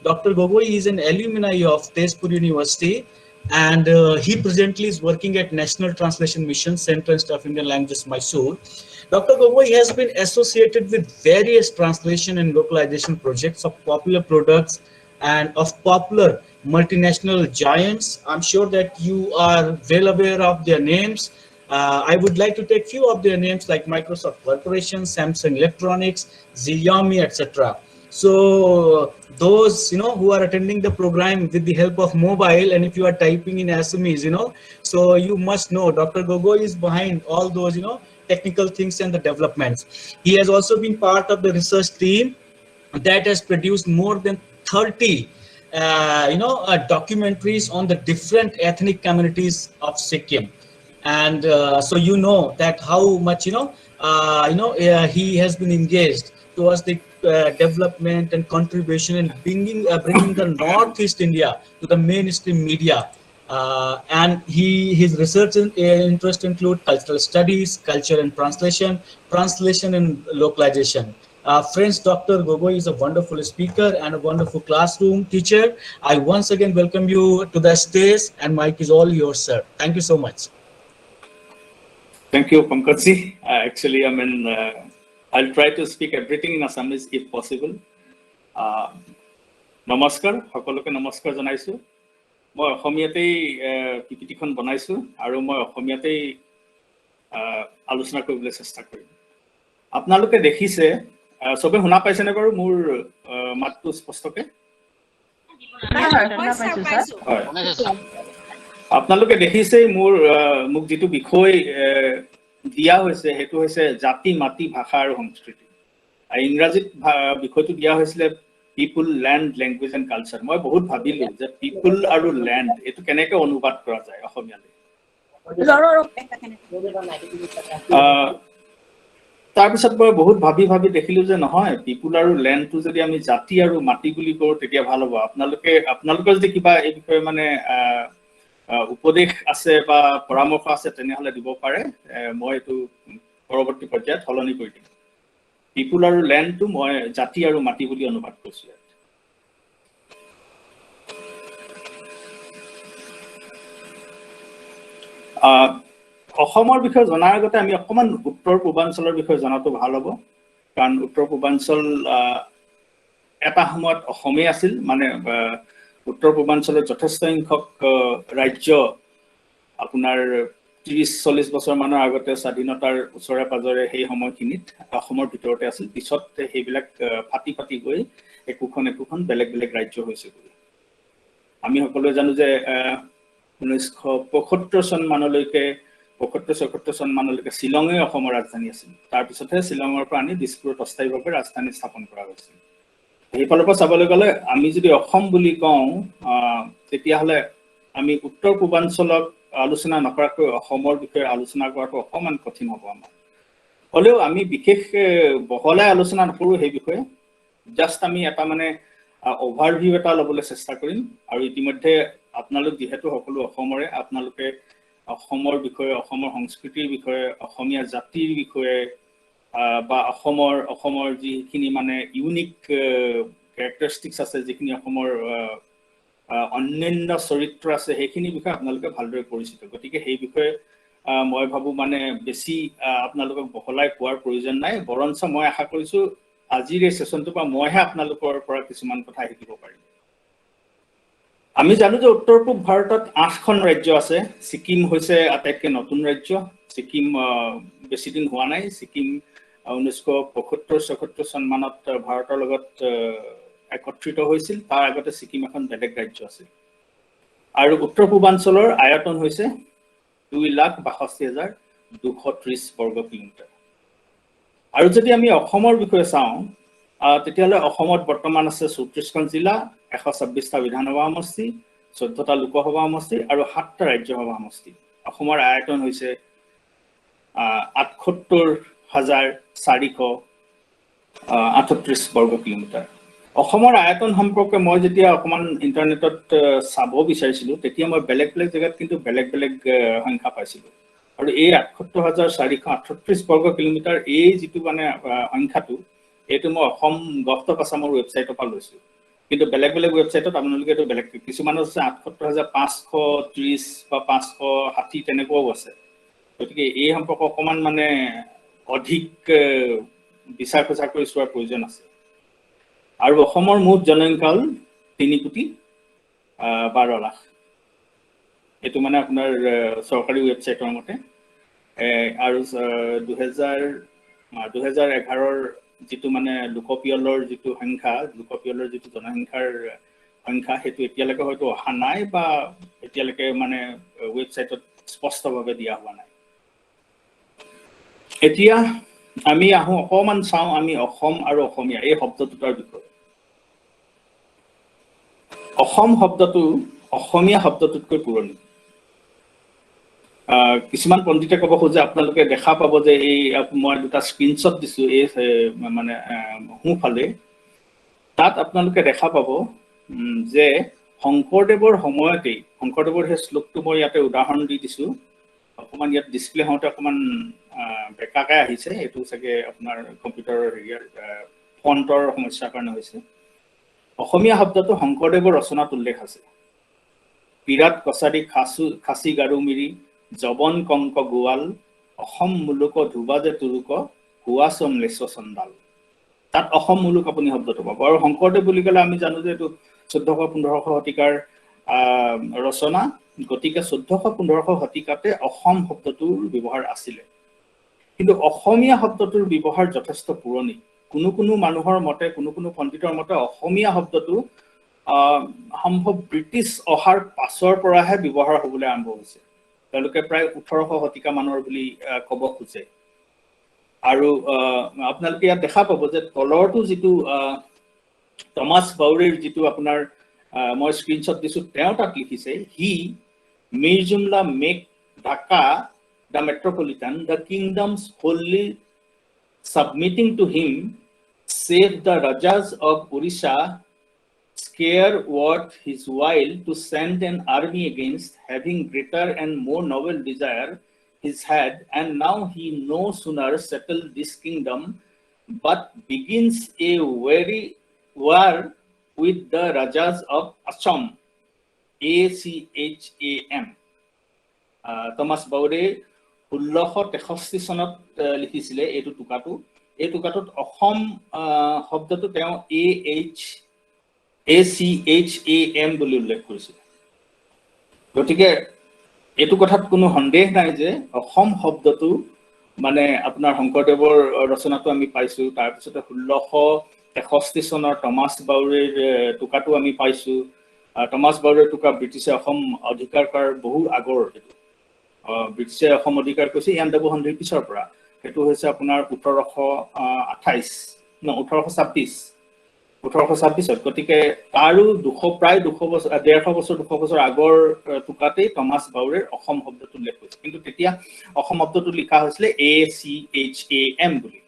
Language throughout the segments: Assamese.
Dr. Gogoi is an alumni of Tezpur University, and he presently is working at National Translation Mission, Central Institute of Indian Languages, Mysore. Dr. Gogoi has been associated with various translation and localization projects of popular products and of popular multinational giants. I'm sure that you are well aware of their names. I would like to take few of their names like Microsoft Corporation, Samsung Electronics, Xiaomi, etc. So those who are attending the program with the help of mobile, and if you are typing in Assamese, so you must know Dr. Gogoi is behind all those technical things and the developments. He has also been part of the research team that has produced more than 30 documentaries on the different ethnic communities of Sikkim. And so that how much he has been engaged towards the development and contribution and bringing the Northeast India to the mainstream media. And his research interest include cultural studies, culture and translation and localization. Friends, Dr. Gogoi is a wonderful speaker and a wonderful classroom teacher. I once again welcome you to the stage, and mic is all yours, sir. Thank you so much. Thank you, Pankaj. Actually, I'll try to speak everything in Assamese if possible. Namaskar, সকলোকে নমস্কাৰ জনাইছো। মই অসমীয়াতেই পিপিটিখন বনাইছো আৰু মই অসমীয়াতেই আলোচনা কৰিবলৈ চেষ্টা কৰিম। আপোনালোকে দেখিছে সবে শুনা পাইছে নে বাৰু মোৰ মাতটো স্পষ্টকে? আপোনালোকে দেখিছে মোক যেটো বিষয় দিয়া হৈছে হেতু হৈছে জাতি মাটি ভাষা আৰু সংস্কৃতি। ইংৰাজীত বিষয়টো দিয়া হৈছিল পিপল ল্যান্ড ল্যাঙ্গুৱেজ এন্ড কালচাৰ। মই বহুত ভাবিলো যে পিপল আৰু ল্যান্ড এটো কেনেকৈ অনুবাদ কৰা যায় অসমীয়ালৈ। তাৰপিছত মই বহুত ভাবি দেখিলো যে নহয় পিপল আৰু ল্যান্ডটো যদি আমি জাতি আৰু মাটি বুলি কওঁ তেতিয়া ভাল হ'ব। আপোনালোকৰ যদি কিবা এই বিষয়ে উপদেশ আছে বা পৰামৰ্শ আছে তেনেহলে দিব পাৰে। মই এটো পৰৱৰ্তী পৰ্যায়ত সলনি কৰি দিম। পিপল আৰু ল্যান্ডটো মই জাতি আৰু মাটি বুলি অনুবাদ কৰিছো। অসমৰ বিষয়ে জনাৰ আগতে আমি অকমান উত্তৰ পূৰ্বাঞ্চলৰ বিষয়ে জনাটো ভাল হ'ব। কাৰণ উত্তৰ পূৰ্বাঞ্চল এটা সময়ত অসমে আছিল, উত্তৰ পূৰ্বাঞ্চলৰ যথেষ্ট সংখ্যক ৰাজ্য আপোনাৰ 30-40 বছৰ মানৰ আগতে স্বাধীনতাৰ ওচৰে পাজৰে সেই সময়খিনিত অসমৰ ভিতৰতে আছিল। পিছত সেইবিলাক ফাটি গৈ একোখন বেলেগ ৰাজ্য হৈছে। আমি সকলোৱে জানো যে 1975 চন মানলৈকে 76 চন মানলৈকে শ্বিলঙে অসমৰ ৰাজধানী আছিল। তাৰ পিছতহে শ্বিলঙৰ পৰা আনি দিছপুৰত অস্থায়ীভাৱে ৰাজধানী স্থাপন কৰা হৈছিল। এইফালৰ পৰা চাবলৈ গ'লে আমি যদি অসম বুলি কওঁ তেতিয়াহ'লে আমি উত্তৰ পূৰ্বাঞ্চলক আলোচনা নকৰাকৈ অসমৰ বিষয়ে আলোচনা কৰাটো অকমান কঠিন হ'ব আমাৰ। হ'লেও আমি বিশেষ বহলাই আলোচনা নকৰো সেই বিষয়ে। জাস্ট আমি এটা অভাৰভিউ এটা ল'বলৈ চেষ্টা কৰিম। আৰু ইতিমধ্যে আপোনালোক যিহেতু সকলো অসমৰে, আপোনালোকে অসমৰ বিষয়ে, অসমৰ সংস্কৃতিৰ বিষয়ে, অসমীয়া জাতিৰ বিষয়ে বা অসমৰ যিখিনি ইউনিক কেৰেক্টাৰিষ্টিক্স আছে, যিখিনি অসমৰ অন্যান্য চৰিত্ৰ আছে, সেইখিনি বিষয়ে আপোনালোকে ভালদৰে পৰিচিত। গতিকে সেই বিষয়ে মই ভাবো বেছি আপোনালোকক বহলাই কোৱাৰ প্ৰয়োজন নাই। বৰঞ্চ মই আশা কৰিছো আজিৰ এই সেশনটোৰ পৰা মইহে আপোনালোকৰ পৰা কিছুমান কথা শিকিব পাৰিম। আমি জানো যে উত্তৰ পূব ভাৰতত 8খন ৰাজ্য আছে। ছিকিম হৈছে আটাইতকৈ নতুন ৰাজ্য। ছিকিম বেছি দিন হোৱা নাই। ছিকিম 1975-76 চন মানত ভাৰতৰ লগত একত্ৰিত হৈছিল। তাৰ আগতে ছিকিম এখন বেলেগ ৰাজ্য আছিল। আৰু উত্তৰ পূৰ্বাঞ্চলৰ আয়তন হৈছে 2,62,230 বৰ্গ কিলোমিটাৰ। আৰু যদি আমি অসমৰ বিষয়ে চাওঁ তেতিয়াহ'লে অসমত বৰ্তমান আছে 34খন জিলা, 126টা বিধানসভা সমষ্টি, 14টা লোকসভা সমষ্টি আৰু 7টা ৰাজ্যসভা সমষ্টি। অসমৰ আয়তন হৈছে 78,438 বৰ্গ কিলোমিটাৰ। অসমৰ আয়তন সম্পৰ্কে মই যেতিয়া অকমান ইন্টাৰনেটত চাব বিচাৰিছিলো তেতিয়া মই বেলেগ জেগাত কিন্তু বেলেগ সংখ্যা পাইছিলো। আৰু এই 78,438 বৰ্গ কিলোমিটাৰ এই যিটো সংখ্যাটো এইটো মই অসম গভৰ্ণমেণ্ট আসামৰ ৱেবছাইটৰ পৰা লৈছো। কিন্তু বেলেগ বেলেগ ৱেবছাইটত আপোনালোকে এইটো বেলেগ কিছুমানৰ আছে ৭৮,৫৩০ বা ৫৬০ তেনেকুৱাও আছে গতিকে এই সম্পৰ্ক অকমান মানে অধিক বিচাৰ খোচাৰ কৰি চোৱাৰ প্ৰয়োজন আছে আৰু অসমৰ মুঠ জনসংখ্যা হ'ল ৩,১২,০০,০০০ এইটো মানে আপোনাৰ চৰকাৰী ৱেবছাইটৰ মতে আৰু ২০১১ৰ যিটো মানে লোকপিয়লৰ যিটো সংখ্যা লোকপিয়লৰ যিটো জনসংখ্যাৰ সংখ্যা সেইটো এতিয়ালৈকে হয়তো অহা নাই বা এতিয়ালৈকে মানে ৱেবছাইটত স্পষ্টভাৱে দিয়া হোৱা নাই এতিয়া আমি আহোঁ অকমান চাওঁ আমি অসম আৰু অসমীয়া এই শব্দ দুটাৰ বিষয়ে অসম শব্দটো অসমীয়া শব্দটোতকৈ পুৰণি কিছুমান পণ্ডিতে ক'ব খোজে আপোনালোকে দেখা পাব যে এই মই দুটা স্ক্ৰীনশ্বট দিছোঁ এই মানে সোঁফালে তাত আপোনালোকে দেখা পাব যে শংকৰদেৱৰ সময়তেই শংকৰদেৱৰ সেই শ্লোকটো মই ইয়াতে উদাহৰণ দি দিছোঁ অকণমান ইয়াত ডিছপ্লে হওঁতে অকণমান বেকাকৈ আহিছে এইটো চাগে আপোনাৰ কম্পিউটাৰৰ হেৰিয়াৰ ফণ্টৰ সমস্যাৰ কাৰণে হৈছে অসমীয়া শব্দটো শংকৰদেৱৰ ৰচনাত উল্লেখ আছে বিৰাট কছাৰী খাচী গাৰু মিৰি জবন কংক গোৱাল অসম মুলুক ধুবা যে তুৰুক হুৱা চম লেচ চণ্ডাল তাত অসম মুলুক আপুনি শব্দটো পাব আৰু শংকৰদেৱ বুলি ক'লে আমি জানো যে এইটো ১৪০০-১৫০০ শতিকাৰ ৰচনা গতিকে ১৪০০-১৫০০ শতিকাতে অসম শব্দটোৰ ব্যৱহাৰ আছিলে কিন্তু অসমীয়া শব্দটোৰ ব্যৱহাৰ যথেষ্ট পুৰণি কোনো মানুহৰ মতে কোনো পণ্ডিতৰ মতে অসমীয়া শব্দটো সম্ভৱ ব্ৰিটিছ অহাৰ পাছৰ পৰাহে ব্যৱহাৰ হ'বলৈ আৰম্ভ হৈছে তেওঁলোকে প্ৰায় ১৮০০ শতিকা মানৰ বুলি ক'ব খোজে আৰু আপোনালোকে ইয়াত দেখা পাব যে তলৰটো যিটো টমাছ বাউৰীৰ যিটো আপোনাৰ মই স্ক্ৰীনশ্বট দিছোঁ তেওঁ তাত লিখিছে he Mir Jumla make Dhaka the metropolitan the kingdoms wholly submitting to him save the rajas of Orissa scare worth his while to send an army against having greater and more noble desire his had and now he no sooner settled this kingdom but begins a weary war with the rajas of Assam ACHAM Thomas Bowre ১৬৬৩ চনত লিখিছিলে এইটো টুকাটোত অসম শব্দটো তেওঁ ACHAM বুলি উল্লেখ কৰিছিল গতিকে এইটো কথাত কোনো সন্দেহ নাই যে অসম শব্দটো মানে আপোনাৰ শংকৰদেৱৰ ৰচনাটো আমি পাইছোঁ তাৰপিছতে ১৬৬৩ চনৰ টমাছ বাউৰীৰ টুকাটো আমি পাইছোঁ টমাছ বাউৰীৰ টুকা ব্ৰিটিছে অসম অধিকাৰ কৰাৰ বহু আগৰ এইটো ব্ৰিটিছে অসম অধিকাৰ কৰিছে ইয়াণ্ডাবু সন্ধিৰ পিছৰ পৰা সেইটো হৈছে আপোনাৰ ১৮২৬ গতিকে আৰু প্ৰায় ২০০ বছৰ ১৫০ বছৰ আগৰ টুকাতেই টমাছ বাউৰীৰ অসম শব্দটো উল্লেখ কৰিছে কিন্তু তেতিয়া অসম শব্দটো লিখা হৈছিলে ACHAM বুলি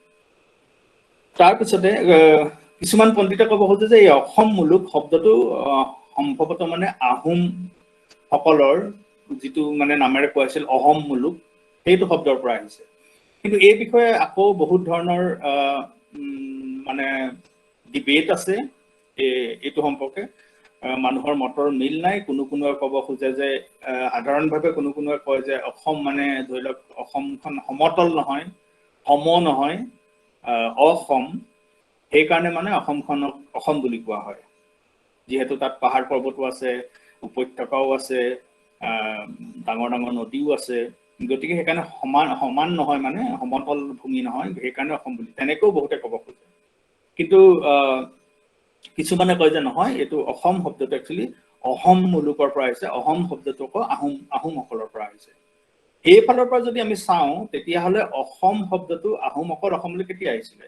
তাৰপিছতে কিছুমান পণ্ডিতে ক'ব খোজে যে এই অসম মুলুক শব্দটো সম্ভৱতঃ মানে আহোম সকলৰ যিটো মানে নামেৰে কোৱা হৈছিল অহম মুলুক সেইটো শব্দৰ পৰা আহিছে কিন্তু এই বিষয়ে আকৌ বহুত ধৰণৰ মানে ডিবেট আছে এইটো সম্পৰ্কে মানুহৰ মতৰ মিল নাই কোনোৱে ক'ব খোজে যে সাধাৰণভাৱে কোনোৱে কয় যে অসম মানে ধৰি লওক অসমখন সমতল নহয় সম নহয় অসম সেইকাৰণে মানে অসমখনক অসম বুলি কোৱা হয় যিহেতু তাত পাহাৰ পৰ্বতো আছে উপত্যকাও আছে ডাঙৰ নদীও আছে গতিকে সেইকাৰণে সমান নহয় মানে সমতল ভূমি নহয় সেইকাৰণে অসম বুলি তেনেকৈও বহুতে ক'ব খোজে কিন্তু কিছুমানে কয় যে নহয় এইটো অসম শব্দটো একচুৱেলি অহম মুলুকৰ পৰা আহিছে অহম শব্দটো আকৌ আহোমসকলৰ পৰা আহিছে সেইফালৰ পৰা যদি আমি চাওঁ তেতিয়াহ'লে অসম শব্দটো আহোমসকল অসমলৈ কেতিয়া আহিছিলে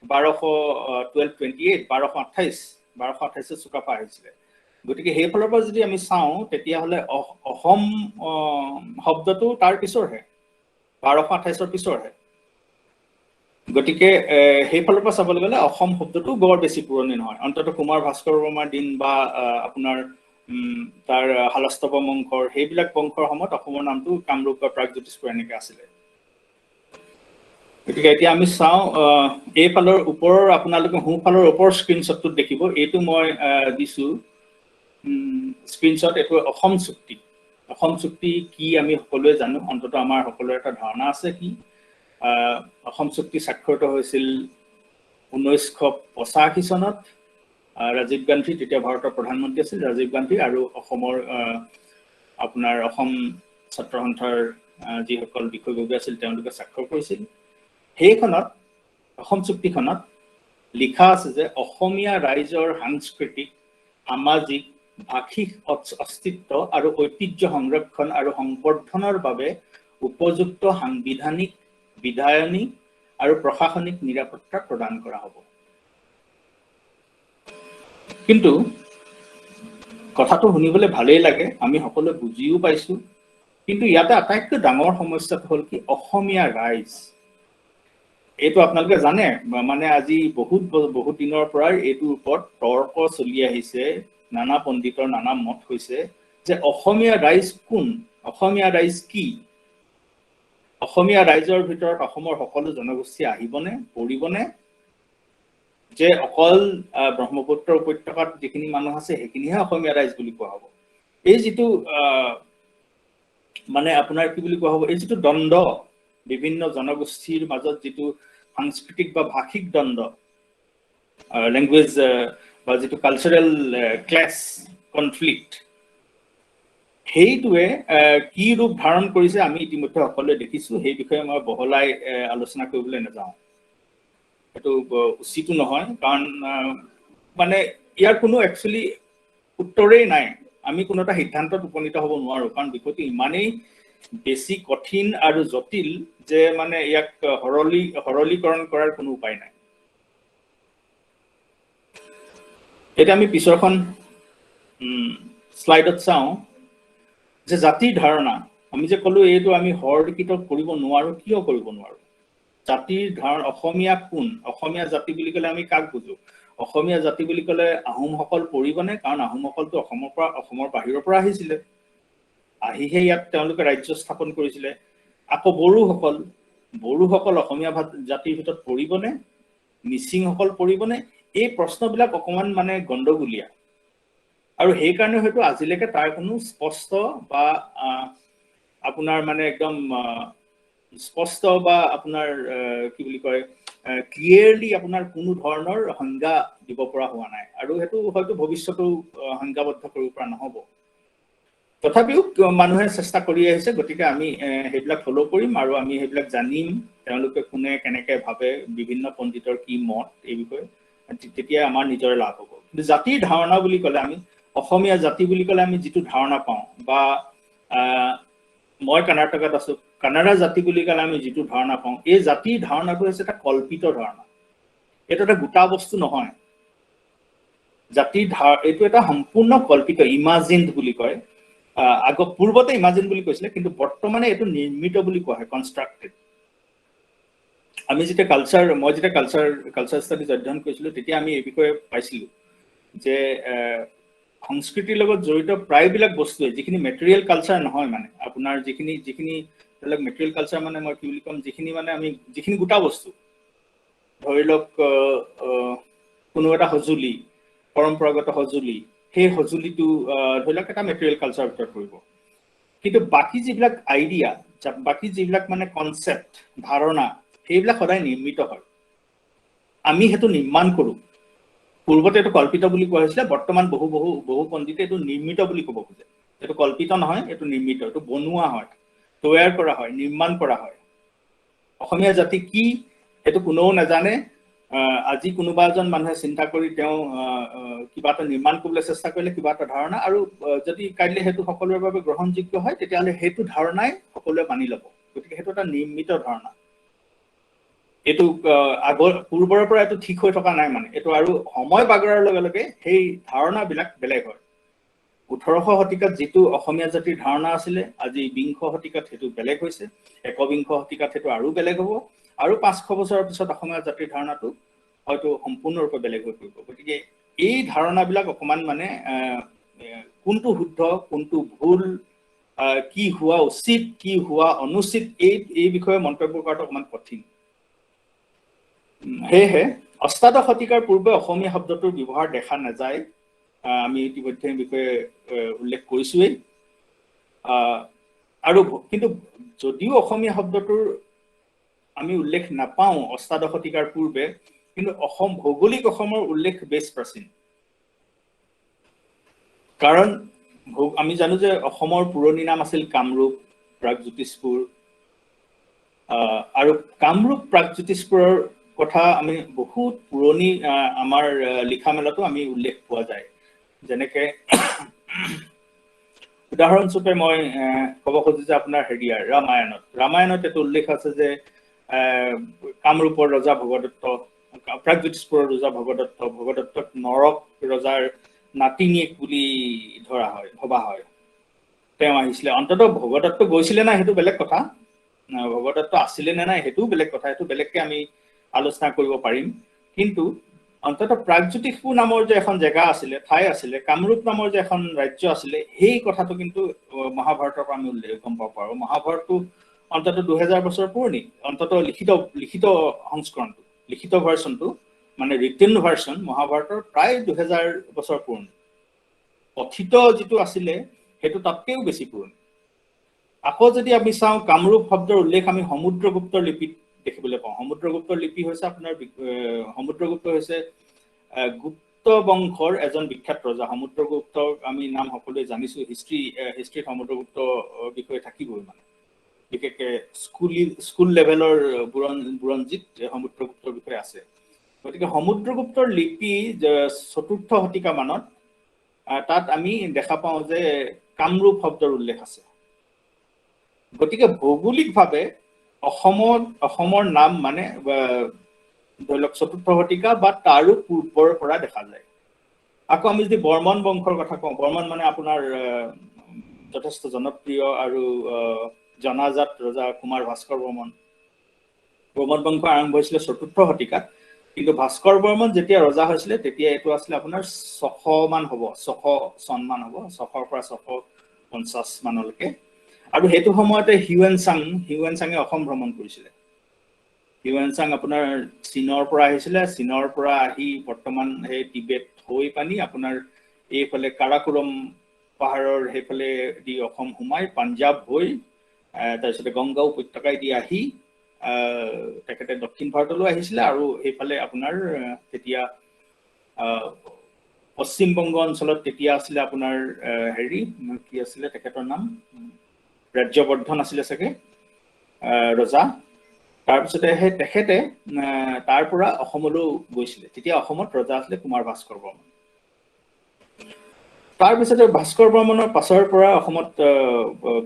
১২২৮ চুকাফা আহিছিলে গতিকে সেইফালৰ পৰা যদি আমি চাওঁ তেতিয়াহ'লে অসম শব্দটো তাৰ পিছৰহে ১২২৮ৰ পিছৰহে গতিকে সেইফালৰ পৰা চাবলৈ গ'লে অসম শব্দটো বৰ বেছি পুৰণি নহয় অন্ততঃ কুমাৰ ভাস্কৰ বৰ্মাৰ দিন বা আপোনাৰ তাৰ হালস্তৱ বংশৰ সেইবিলাক বংশৰ সময়ত অসমৰ নামটো কামৰূপ বা প্ৰাগজ্যোতিষপুৰ এনেকৈ আছিলে গতিকে এতিয়া আমি চাওঁ এই ফালৰ ওপৰৰ আপোনালোকে সোঁফালৰ ওপৰৰ স্ক্ৰীনশ্বটটোত দেখিব এইটো মই দিছোঁ স্ক্ৰীনশ্বট এইটো অসম চুক্তি অসম চুক্তি কি আমি সকলোৱে জানো অন্ততঃ আমাৰ সকলোৰে এটা ধাৰণা আছে কি অসম চুক্তি স্বাক্ষৰিত হৈছিল 1985 চনত ৰাজীৱ গান্ধী তেতিয়া ভাৰতৰ প্ৰধানমন্ত্ৰী আছিল ৰাজীৱ গান্ধী আৰু অসমৰ আপোনাৰ অসম ছাত্ৰ সন্থাৰ যিসকল বিষয়ববী আছিল তেওঁলোকে স্বাক্ষৰ কৰিছিল সেইখনত অসম চুক্তিখনত লিখা আছে যে অসমীয়া ৰাইজৰ সাংস্কৃতিক সামাজিক ভাষিক অস্তিত্ব আৰু ঐতিহ্য সংৰক্ষণ আৰু সংবৰ্ধনৰ বাবে উপযুক্ত সাংবিধানিক বিধায়নিক আৰু প্ৰশাসনিক নিৰাপত্তা প্ৰদান কৰা হ'ব কিন্তু কথাটো শুনিবলৈ ভালেই লাগে আমি সকলোৱে বুজিও পাইছো কিন্তু ইয়াতে আটাইতকৈ ডাঙৰ সমস্যাটো হ'ল কি অসমীয়া ৰাইজ এইটো আপোনালোকে জানে মানে আজি বহুত দিনৰ পৰা এইটোৰ ওপৰত তৰ্ক চলি আহিছে নানা পণ্ডিতৰ নানা মত হৈছে যে অসমীয়া ৰাইজ কোন অসমীয়া ৰাইজ কি অসমীয়া ৰাইজৰ ভিতৰত অসমৰ সকলো জনগোষ্ঠী আহিবনে পৰিবনে যে অকল ব্ৰহ্মপুত্ৰ উপত্যকাত যিখিনি মানুহ আছে সেইখিনিহে অসমীয়া ৰাইজ বুলি কোৱা হ'ব এই যিটো মানে আপোনাৰ কি বুলি কোৱা হ'ব এই যিটো দ্বন্দ্ব বিভিন্ন জনগোষ্ঠীৰ মাজত যিটো সাংস্কৃতিক বা ভাষিক দ্বন্দ্ব ল্যাঙ্গুৱেজ বা যিটো কালচাৰেল ক্লাছ কনফ্লিক্ট সেইটোৱে কি ৰূপ ধাৰণ কৰিছে আমি ইতিমধ্যে সকলোৱে দেখিছো সেই বিষয়ে মই বহলাই আলোচনা কৰিবলৈ নাযাওঁ এটো উচিত নহয় কাৰণ মানে ইয়াৰ কোনো একচুয়ালি উত্তৰেই নাই আমি কোনো এটা সিদ্ধান্তত উপনীত হ'ব নোৱাৰো কাৰণ বিষয়টো ইমানেই বেছি কঠিন আৰু জটিল যে মানে ইয়াক হৰলীকৰণ কৰাৰ কোনো উপায় নাই এটা আমি পিছৰখন স্লাইডত চাওঁ যে জাতিৰ ধাৰণা আমি যে কলো এইটো আমি হৰলিখিত কৰিব নোৱাৰো কিয় কৰিব নোৱাৰো জাতিৰ ধাৰণা অসমীয়া কোন অসমীয়া জাতি বুলি ক'লে আমি কাক বুজো অসমীয়া জাতি বুলি ক'লে আহোমসকল পৰিবনে কাৰণ আহোমসকলটো অসমৰ বাহিৰৰ পৰা আহিছিলে আহিহে ইয়াত তেওঁলোকে ৰাজ্য স্থাপন কৰিছিলে আকৌ বড়োসকল অসমীয়া জাতিৰ ভিতৰত পৰিবনে মিচিংসকল পৰিবনে এই প্ৰশ্নবিলাক অকমান মানে গণ্ডগোলীয়া আৰু সেই কাৰণে হয়তো আজিলৈকে তাৰ কোনো স্পষ্ট বা আপোনাৰ মানে একদম স্পষ্ট বা আপোনাৰ কি বুলি কয় ক্লিয়াৰলি আপোনাৰ কোনো ধৰণৰ সংজ্ঞা দিব পৰা হোৱা নাই আৰু হেতু হয়তো ভৱিষ্যতেও সংজ্ঞাবদ্ধ কৰিব পৰা নহব তথাপিও মানুহে চেষ্টা কৰি আহিছে গতিকে আমি হেবিলাক ফলো কৰিম আৰু আমি হেবিলাক জানিম তেওঁলোকে কোনে কেনেকে ভাবে বিভিন্ন পণ্ডিতৰ কি মত এই বিষয়ে তেতিয়া আমাৰ নিজৰ লাভ হ'ব কিন্তু জাতিৰ ধাৰণা বুলি ক'লে আমি অসমীয়া জাতি বুলি ক'লে আমি যিটো ধাৰণা পাওঁ বা মই কৰ্ণাটকত আছো কানাড়া জাতি বুলি ক'লে আমি যিটো ধাৰণা পাওঁ এই জাতিৰ ধাৰণাটো হৈছে এটা কল্পিত ধাৰণা এটা এটা গোটা বস্তু নহয় জাতিৰ এইটো এটা সম্পূৰ্ণ কল্পিত ইমাজিনড বুলি কয় পূৰ্বতে ইমাজিন বুলি কৈছিলে কিন্তু বৰ্তমানে এইটো নিৰ্মিত বুলি কোৱা হয় কনষ্ট্ৰাক্টেড আমি যেতিয়া মই যেতিয়া কালচাৰ ষ্টাডিজ অধ্যয়ন কৰিছিলো তেতিয়া আমি এই বিষয়ে পাইছিলো যে সংস্কৃতিৰ লগত জড়িত প্ৰায়বিলাক বস্তুৱে যিখিনি মেটেৰিয়েল কালচাৰ নহয় মানে আপোনাৰ যিখিনি মেটেৰিয়েল কালচাৰ মানে মই কি বুলি ক'ম যিখিনি মানে আমি যিখিনি গোটা বস্তু ধৰি লওক কোনো এটা সঁজুলি পৰম্পৰাগত সঁজুলি সেই সঁজুলিটো ধৰি লওক এটা মেটেৰিয়েল কালচাৰৰ ভিতৰত পৰিব কিন্তু বাকি যিবিলাক আইডিয়া বাকি যিবিলাক মানে কনসেপ্ট ধাৰণা সেইবিলাক সদায় নিৰ্মিত হয় আমি হেতু নিৰ্মাণ কৰো পূৰ্বতে এটো কল্পিত বুলি কোৱা হৈছিল বৰ্তমান বহু পণ্ডিতে এটো নিৰ্মিত বুলি ক'ব খোজে এটো কল্পিত নহয় এটো নিৰ্মিত এটো বনোৱা হয় তৈয়াৰ কৰা হয় নিৰ্মাণ কৰা হয় অসমীয়া জাতি কি এটো কোনেও নাজানে আজি কোনোবা এজন মানুহে চিন্তা কৰি তেওঁ কিবা এটা নিৰ্মাণ কৰিবলৈ চেষ্টা কৰিলে কিবা এটা ধাৰণা আৰু যদি কাইলে হেতু সকলোৰে বাবে গ্ৰহণযোগ্য হয় তেতিয়াহলে হেতু ধাৰণাই সকলোৱে মানি ল'ব গতিকে হেতু এটা নিৰ্মিত ধাৰণা এটো আগৰ পূৰ্বৰ পৰা এটো ঠিক হৈ থকা নাই মানে এটো আৰু সময় বাগৰাৰ লগে লগে সেই ধাৰণাবিলাক বেলেগ হয় 1800 শতিকাত যেটো অসমীয়া জাতিৰ ধাৰণা আছিল আজি 20 শতিকাত হেতু বেলেগ হৈছে 21 শতিকাত হেতু আৰু বেলেগ হ'ব আৰু 500 বছৰৰ পিছত অসমীয়া জাতিৰ ধাৰণাটো হয়তো সম্পূৰ্ণৰূপে বেলেগ হৈ পৰিব গতিকে এই ধাৰণাবিলাক অকমান মানে কোনটো শুদ্ধ কোনটো ভুল কি হোৱা উচিত কি হোৱা অনুচিত এই বিষয়ে মন্তব্য কৰাটো অকমান কঠিন সেয়েহে অষ্টাদশ শতিকাৰ পূৰ্বে অসমীয়া শব্দটোৰ ব্যৱহাৰ দেখা নাযায়। আমি ইতিমধ্যে এই বিষয়ে উল্লেখ কৰিছোৱেই। আৰু কিন্তু যদিও অসমীয়া শব্দটোৰ আমি উল্লেখ নাপাওঁ অষ্টাদশ শতিকাৰ পূৰ্বে, কিন্তু ভৌগোলিক অসমৰ উল্লেখ বেছ প্ৰাচীন। কাৰণ আমি জানো যে অসমৰ পুৰণি নাম আছিল কামৰূপ, প্ৰাগজ্যোতিষপুৰ। আৰু কামৰূপ প্ৰাগজ্যোতিষপুৰৰ কথা আমি বহুত পুৰণি আমাৰ লিখা মেলাতো আমি উল্লেখ পোৱা যায়। যেনেকে উদাহৰণস্বৰূপে মই ক'ব খোজো যে আপোনাৰ ৰামায়ণত এটা উল্লেখ আছে যে কামৰূপৰ ৰজা ভগদত্ত, প্ৰাগজ্যোতিষপুৰৰ ৰজা ভগদত্তক নৰক ৰজাৰ নাতিনীয়েক বুলি ভবা হয়। তেওঁ আহিছিলে, অন্ততঃ ভগদত্ত গৈছিলে নাই সেইটো বেলেগ কথা, ভগদত্ত আছিলে নে নাই সেইটোও বেলেগ কথা, সেইটো বেলেগকে আমি আলোচনা কৰিব পাৰিম। কিন্তু অন্ততঃ প্ৰাগজ্যোতিষপুৰ নামৰ যে এখন জেগা আছিলে, ঠাই আছিলে, কামৰূপ নামৰ যে এখন ৰাজ্য আছিলে, সেই কথাটো কিন্তু মহাভাৰতৰ পৰা আমি গম পাব পাৰো। মহাভাৰতটো অন্ততঃ 2000 বছৰ পুৰণি, অন্ততঃ লিখিত সংস্কৰণটো, লিখিত ভাৰ্চনটো মানে ৰিটেন ভাৰ্চন মহাভাৰতৰ প্ৰায় 2000 বছৰ পুৰণি। কথিত যিটো আছিলে সেইটো তাতকেও বেছি পুৰণি। আকৌ যদি আমি চাওঁ, কামৰূপ শব্দৰ উল্লেখ আমি সমুদ্ৰগুপ্তৰ লিপিত দেখিবলৈ পাওঁ। সমুদ্ৰগুপ্তৰ লিপি হৈছে আপোনাৰ সমুদ্ৰগুপ্ত হৈছে গুপ্ত বংশৰ এজন বিখ্যাত ৰজা। সমুদ্ৰগুপ্তৰ আমি নাম সকলোৱে জানিছো, হিষ্ট্ৰীত সমুদ্ৰগুপ্তৰ বিষয়ে থাকিবই, মানে বিশেষকে স্কুল লেভেলৰ বুৰঞ্জীত সমুদ্ৰগুপ্তৰ বিষয়ে আছে। গতিকে সমুদ্ৰগুপ্তৰ লিপি 4ৰ্থ শতিকা মানত তাত আমি দেখা পাওঁ যে কামৰূপ শব্দৰ উল্লেখ আছে। গতিকে ভৌগোলিকভাৱে অসমৰ নাম মানে ধৰি লওক 4ৰ্থ শতিকা বা তাৰো পূৰ্বৰ পৰা দেখা যায়। আকৌ আমি যদি বৰ্মন বংশৰ কথা কওঁ, বৰ্মন মানে আপোনাৰ যথেষ্ট জনপ্ৰিয় আৰু জনাজাত ৰজা কুমাৰ ভাস্কৰ বৰ্মন। বৰ্মন বংশ আৰম্ভ হৈছিলে 4ৰ্থ শতিকাত, কিন্তু ভাস্কৰ বৰ্মন যেতিয়া ৰজা হৈছিলে তেতিয়া এইটো আছিলে আপোনাৰ 600 মান হ'ব, 600 চন মান হ'ব, 600 পৰা 650 মানলৈকে। আৰু সেইটো সময়তে হিউৱেন চাঙে অসম ভ্ৰমণ কৰিছিলে। হিউৱেন চাং আপোনাৰ চীনৰ পৰা আহিছিলে, চীনৰ পৰা আহি বৰ্তমান সেই টিবেট হৈ পানি আপোনাৰ এইফালে কাৰাকোৰম পাহাৰৰ সেইফালে দি অসম সোমাই পাঞ্জাৱ হৈ তাৰপিছতে গংগা উপত্যকাই দি আহি তেখেতে দক্ষিণ ভাৰতলৈ আহিছিলে। আৰু সেইফালে আপোনাৰ তেতিয়া পশ্চিম বংগ অঞ্চলত তেতিয়া আছিলে আপোনাৰ কি আছিলে তেখেতৰ নাম, ৰাজ্যবৰ্ধন আছিলে চাগে ৰজা। তাৰপিছতে তেখেতে তাৰ পৰা অসমলৈ গৈছিলে। তেতিয়া অসমত ৰজা আছিলে কুমাৰ ভাস্কৰ বৰ্মন। তাৰপিছতে ভাস্কৰ বৰ্মনৰ পাছৰ পৰা অসমত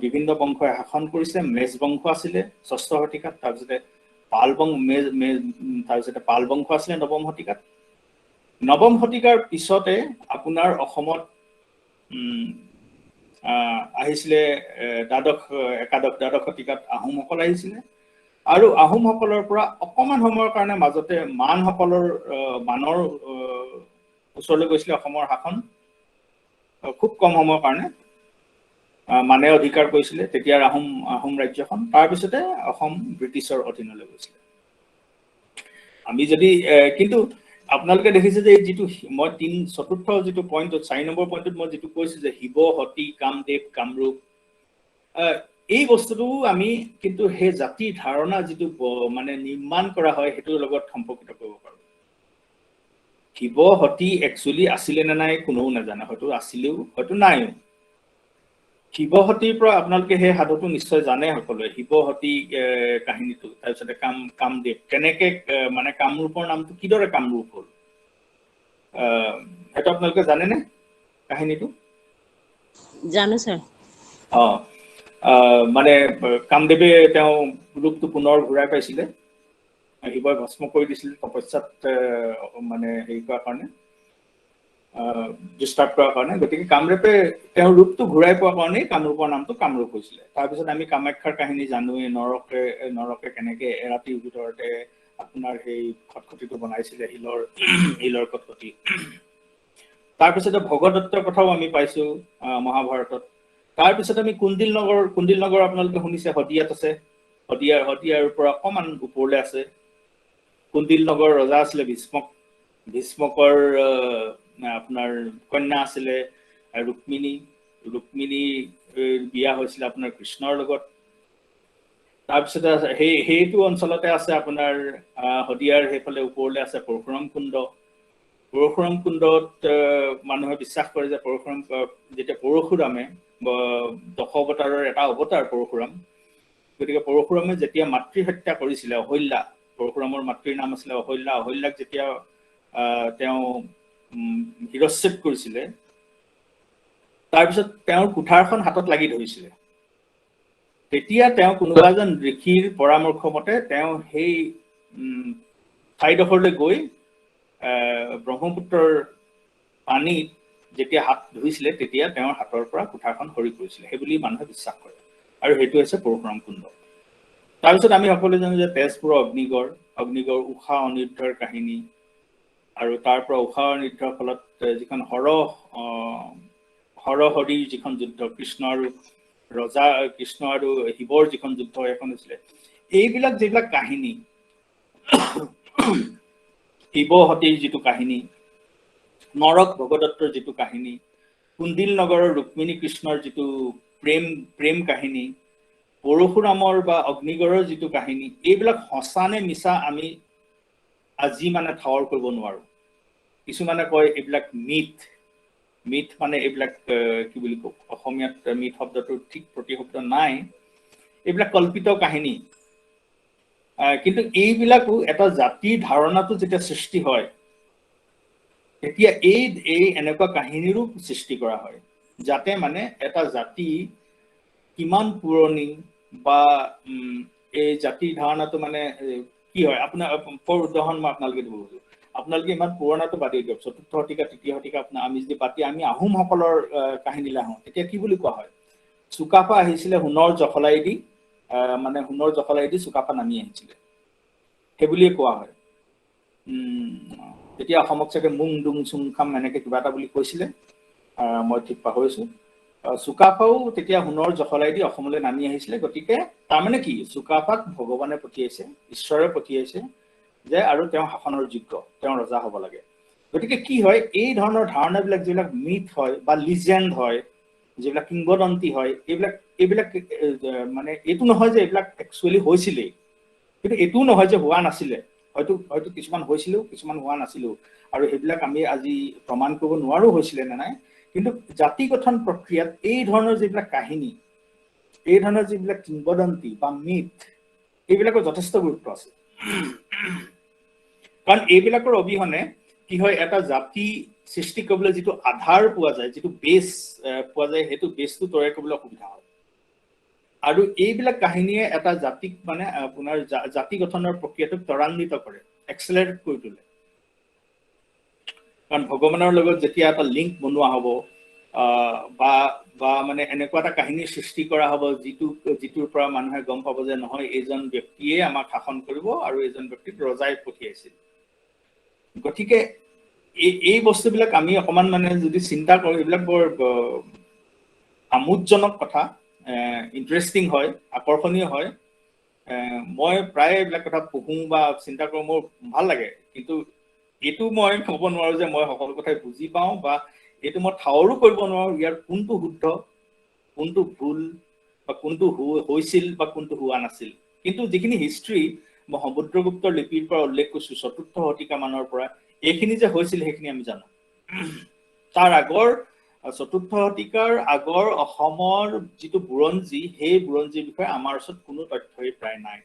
বিভিন্ন বংশই শাসন কৰিছে। মেজ বংশ আছিলে 6ষ্ঠ শতিকাত, তাৰপিছতে তাৰপিছতে পাল বংশ আছিলে 9ম শতিকাত। 9ম শতিকাৰ পিছতে আপোনাৰ অসমত আহিছিলে দ্বাদশ শতিকাত আহোমসকল আহিছিলে। আৰু আহোমসকলৰ পৰা অকণমান সময়ৰ কাৰণে মাজতে মানৰ ওচৰলৈ গৈছিলে অসমৰ শাসন, খুব কম সময়ৰ কাৰণে মানে অধিকাৰ কৰিছিলে তেতিয়াৰ আহোম ৰাজ্যখন। তাৰপিছতে অসম ব্ৰিটিছৰ অধীনলৈ গৈছিলে। আমি যদি কিন্তু আপোনালোকে দেখিছে যে যিটো মই 4ৰ্থ যিটো পইণ্টত 4 নম্বৰ পইণ্টত মই যিটো কৈছো যে শিৱ, সতী, কামদেৱ, কামৰূপ, এই বস্তুটো আমি কিন্তু সেই জাতিৰ ধাৰণা যিটো মানে নিৰ্মাণ কৰা হয় সেইটোৰ লগত সম্পৰ্কিত কৰিব পাৰো। শিৱ সতী একচুৱেলি আছিলে নে নাই কোনেও নাজানে, হয়তো আছিলেও হয়তো নাইও। শিৱ সতীৰ পৰা আপোনালোকে সেই সাধুটো নিশ্চয় জানে সকলোৱে, শিৱ সতী কাহিনীটো। তাৰপিছতে কামদেৱ কেনেকে মানে কামৰূপৰ নামটো কিদৰে কামৰূপ হ'ল, সেইটো আপোনালোকে জানেনে কাহিনীটো? জানো ছাৰ। মানে কামদেৱে তেওঁ ৰূপটো পুনৰ ঘূৰাই পাইছিলে, শিৱই ভস্ম কৰি দিছিল তপস্যাত মানে হেৰি কৰাৰ কাৰণে, ডিষ্টাৰ্ব কৰাৰ কাৰণে। গতিকে কামৰূপে তেওঁৰ ৰূপটো ঘূৰাই পোৱাৰ কাৰণেই কামৰূপৰ নামটো কামৰূপ হৈছিলে। তাৰপিছত আমি কামাখ্যাৰ কাহিনী জানোৱেই, নৰকে কেনেকে এৰাতিৰ ভিতৰতে আপোনাৰ সেই খটখটিটো বনাইছিলে, শিলৰ খটখটি। তাৰপিছতে ভগদত্তৰ কথাও আমি পাইছো মহাভাৰতত। তাৰপিছত আমি কুণ্ডিল নগৰ আপোনালোকে শুনিছে, শদিয়াত আছে, শদিয়াৰ পৰা অকণমান ওপৰলৈ আছে। কুন্দিল নগৰ ৰজা আছিলে ভীষ্মকৰ আপোনাৰ কন্যা আছিলে ৰুক্মিণী বিয়া হৈছিলে আপোনাৰ কৃষ্ণৰ লগত। তাৰপিছতে সেইটো অঞ্চলতে আছে আপোনাৰ শদিয়াৰ সেইফালে ওপৰলৈ আছে পৰশুৰাম কুণ্ড। পৰশুৰাম কুণ্ডত মানুহে বিশ্বাস কৰে যে যেতিয়া পৰশুৰামে দশাৱতাৰৰ এটা অৱতাৰ পৰশুৰাম, গতিকে পৰশুৰামে যেতিয়া মাতৃ হত্যা কৰিছিলে অহল্যা, পৰশুৰামৰ মাতৃৰ নাম আছিলে অহল্যাক যেতিয়া তেওঁ শিৰচ্ছেদ কৰিছিলে, তাৰপিছত তেওঁৰ কুঠাৰখন হাতত লাগি ধৰিছিলে। তেতিয়া তেওঁ কোনোবা এজন ঋষিৰ পৰামৰ্শ মতে তেওঁ সেই ঠাইডোখৰলৈ গৈ ব্ৰহ্মপুত্ৰৰ পানীত যেতিয়া হাত ধুইছিলে তেতিয়া তেওঁৰ হাতৰ পৰা কুঠাৰখন সৰি পৰিছিলে, সেইবুলি মানুহে বিশ্বাস কৰে। আৰু সেইটো হৈছে পৰশুৰাম কুণ্ড। তাৰপিছত আমি সকলোৱে জানো যে তেজপুৰৰ অগ্নিগড় ঊষা অনিৰুদ্ধৰ কাহিনী, আৰু তাৰ পৰা ঊষা অনিৰুদ্ধৰ ফলত যিখন হৰিৰ যিখন যুদ্ধ, কৃষ্ণ আৰু শিৱৰ যিখন যুদ্ধ এখন হৈছিলে, এইবিলাক যিবিলাক কাহিনী, শিৱ সতীৰ যিটো কাহিনী, নৰক ভগদত্তৰ যিটো কাহিনী, কুন্দিল নগৰৰ ৰুক্মিণী কৃষ্ণৰ যিটো প্ৰেম কাহিনী, পৰশুৰামৰ বা অগ্নিগড়ৰ যিটো কাহিনী, এইবিলাক সঁচা নে মিছা আমি আজি মানে ঠাৱৰ কৰিব নোৱাৰো। কিছুমানে কয় এইবিলাক মিথ মানে এইবিলাক কি বুলি কওঁ, অসমীয়াত মিথ শব্দটোৰ ঠিক প্ৰতিশব্দ নাই, এইবিলাক কল্পিত কাহিনী। কিন্তু এইবিলাকো এটা জাতিৰ ধাৰণাটো যেতিয়া সৃষ্টি হয়, তেতিয়া এই এনেকুৱা কাহিনীৰো সৃষ্টি কৰা হয়, যাতে মানে এটা জাতি কিমান পুৰণি বা এই জাতিৰ ধাৰণাটো মানে কি হয়। আপোনাৰ উদাহৰণ মই আপোনালোকে দিব খুজিছো, আপোনালোকে ইমান পুৰণাটো বাদেই দিয়ক, ৪ৰ্থ শতিকা ৩য় শতিকা আমি যদি আমি আহোমসকলৰ কাহিনীলৈ আহোঁ, তেতিয়া কি বুলি কোৱা হয়? চুকাফা আহিছিলে সোণৰ জখলাই দি চুকাফা নামি আহিছিলে, সেইবুলিয়ে কোৱা হয়। তেতিয়া অসমক চাগে মুং দুং চুং খাম এনেকে কিবা এটা বুলি কৈছিলে, মই ঠিক পাহৰিছো। চুকাফাও তেতিয়া সোণৰ জখলাই দি অসমলৈ নামি আহিছিলে। গতিকে তাৰমানে কি, চুকাফাক ভগৱানে পঠিয়াইছে, ঈশ্বৰে পঠিয়াইছে যে আৰু তেওঁ শাসনৰ যোগ্য, তেওঁ ৰজা হ'ব লাগে। গতিকে কি হয়, এই ধৰণৰ ধাৰণাবিলাক যিবিলাক মিথ হয় বা লিজেণ্ড হয়, যিবিলাক কিংবদন্তি হয়, এইবিলাক মানে এইটো নহয় যে এইবিলাক একচুৱেলি হৈছিলেই, কিন্তু এইটোও নহয় যে হোৱা নাছিলে। হয়তো কিছুমান হৈছিলেও, কিছুমান হোৱা নাছিলেও, আৰু সেইবিলাক আমি আজি প্ৰমাণ কৰিব নোৱাৰো হৈছিলে নে নাই। কিন্তু জাতি গঠন প্ৰক্ৰিয়াত এই ধৰণৰ যিবিলাক কাহিনী, এই ধৰণৰ যিবিলাক কিংবদন্তি বা মিথ, এইবিলাকৰ যথেষ্ট গুৰুত্ব আছে। কাৰণ এইবিলাকৰ অবিহনে কি হয়, এটা জাতি সৃষ্টি কৰিবলৈ যিটো আধাৰ পোৱা যায়, যিটো বেছ পোৱা যায়, সেইটো বেছটো তৈয়াৰ কৰিবলৈ অসুবিধা হয়। আৰু এইবিলাক কাহিনীয়ে এটা জাতিক মানে আপোনাৰ জাতি গঠনৰ প্ৰক্ৰিয়াটোক ত্বৰান্বিত কৰে, এক্সেলাৰেট কৰি তোলে। কাৰণ ভগৱানৰ লগত যেতিয়া এটা লিংক বনোৱা হ'ব, বা মানে এনেকুৱা এটা কাহিনীৰ সৃষ্টি কৰা হ'ব, যিটোৰ পৰা মানুহে গম পাব যে নহয়, এইজন ব্যক্তিয়ে আমাক শাসন কৰিব আৰু এইজন ব্যক্তিক ৰজাই পঠিয়াইছিল। গতিকে এই বস্তুবিলাক আমি অকমান মানে যদি চিন্তা কৰো, এইবিলাক বৰ আমোদজনক কথা, ইণ্টাৰেষ্টিং হয়, আকৰ্ষণীয় হয়। মই প্ৰায় এইবিলাক কথা পঢ়ো বা চিন্তা কৰো, মোৰ ভাল লাগে। কিন্তু এইটো মই ক'ব নোৱাৰো যে মই সকলো কথাই বুজি পাওঁ, বা এইটো মই ঠাৱৰো কৰিব নোৱাৰো ইয়াৰ কোনটো শুদ্ধ, কোনটো ভুল, বা কোনটো হৈছিল বা কোনটো হোৱা নাছিল। কিন্তু যিখিনি হিষ্ট্ৰী মই সমুদ্ৰগুপ্তৰ লিপিৰ পৰা উল্লেখ কৰিছো, ৪ৰ্থ শতিকা মানৰ পৰা এইখিনি যে হৈছিল সেইখিনি আমি জানো। তাৰ আগৰ ৪ৰ্থ শতিকাৰ আগৰ অসমৰ যিটো বুৰঞ্জী, সেই বুৰঞ্জীৰ বিষয়ে আমাৰ ওচৰত কোনো তথ্যই প্ৰায় নাই,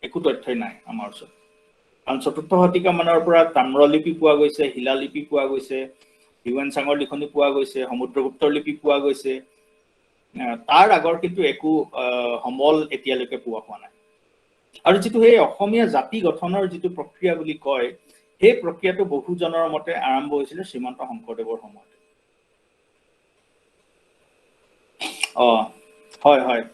একো তথ্যই নাই আমাৰ ওচৰত। কাৰণ ৪ৰ্থ শতিকা মানৰ পৰা তাম্ৰলিপি পোৱা গৈছে, শিলালিপি পোৱা গৈছে, হিউৱেন চাঙৰ লিখনি পোৱা গৈছে, সমুদ্ৰগুপ্তৰ লিপি পোৱা গৈছে। তাৰ আগৰ কিন্তু একো সমল এতিয়ালৈকে পোৱা হোৱা নাই। আৰু যিটো সেই অসমীয়া জাতি গঠনৰ যিটো প্ৰক্ৰিয়া বুলি কয়, সেই প্ৰক্ৰিয়াটো বহুজনৰ মতে আৰম্ভ হৈছিলে শ্ৰীমন্ত শংকৰদেৱৰ সময়ত। হয়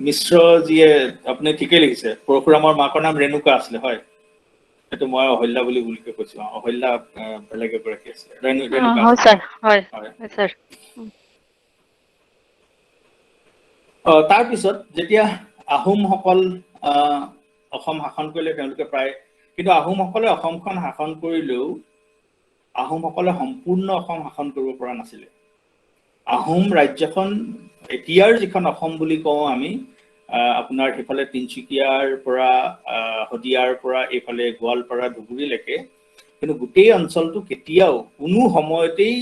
মিশ্ৰজীয়ে আপুনি ঠিকেই লিখিছে, পৰশুৰামৰ মাকৰ নাম ৰেণুকা আছিলে। হয়, সেইটো মই অহল্যা বুলি কৈছো। অহল্যা বেলেগ এগৰাকী আছিলে, ৰেণুকা। হয় ছাৰ, হয় ছাৰ। তাৰপিছত যেতিয়া আহোমসকল অসম শাসন কৰিলে তেওঁলোকে প্ৰায়, কিন্তু আহোমসকলে অসমখন শাসন কৰিলেও আহোমসকলে সম্পূৰ্ণ অসম শাসন কৰিব পৰা নাছিলে। আহোম ৰাজ্যখন এতিয়াৰ যিখন অসম বুলি কওঁ আমি, আপোনাৰ সেইফালে তিনচুকীয়াৰ পৰা শদিয়াৰ পৰা এইফালে গোৱালপাৰা ধুবুৰীলৈকে, কিন্তু গোটেই অঞ্চলটো কেতিয়াও কোনো সময়তেই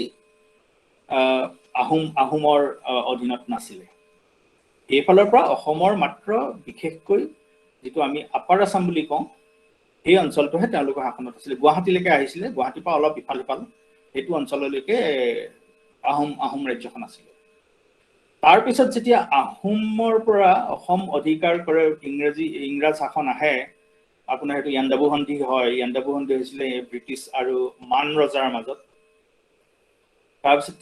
আহোমৰ অধীনত নাছিলে। এইফালৰ পৰা অসমৰ মাত্ৰ বিশেষকৈ যিটো আমি আপাৰ আছাম বুলি কওঁ, সেই অঞ্চলটোহে তেওঁলোকৰ শাসনত আছিলে। গুৱাহাটীলৈকে আহিছিলে, গুৱাহাটীৰ পৰা অলপ ইফাল সিফাল সেইটো অঞ্চললৈকে আহোম ৰাজ্যখন আছিলে। তাৰপিছত যেতিয়া আহোমৰ পৰা অসম অধিকাৰ কৰে, ইংৰাজ শাসন আহে, আপোনাৰ সেইটো ইয়াণ্ডাবু সন্ধি হয়। ইয়াণ্ডাবু সন্ধি হৈছিলে ব্ৰিটিছ আৰু মান ৰজাৰ মাজত। তাৰপিছত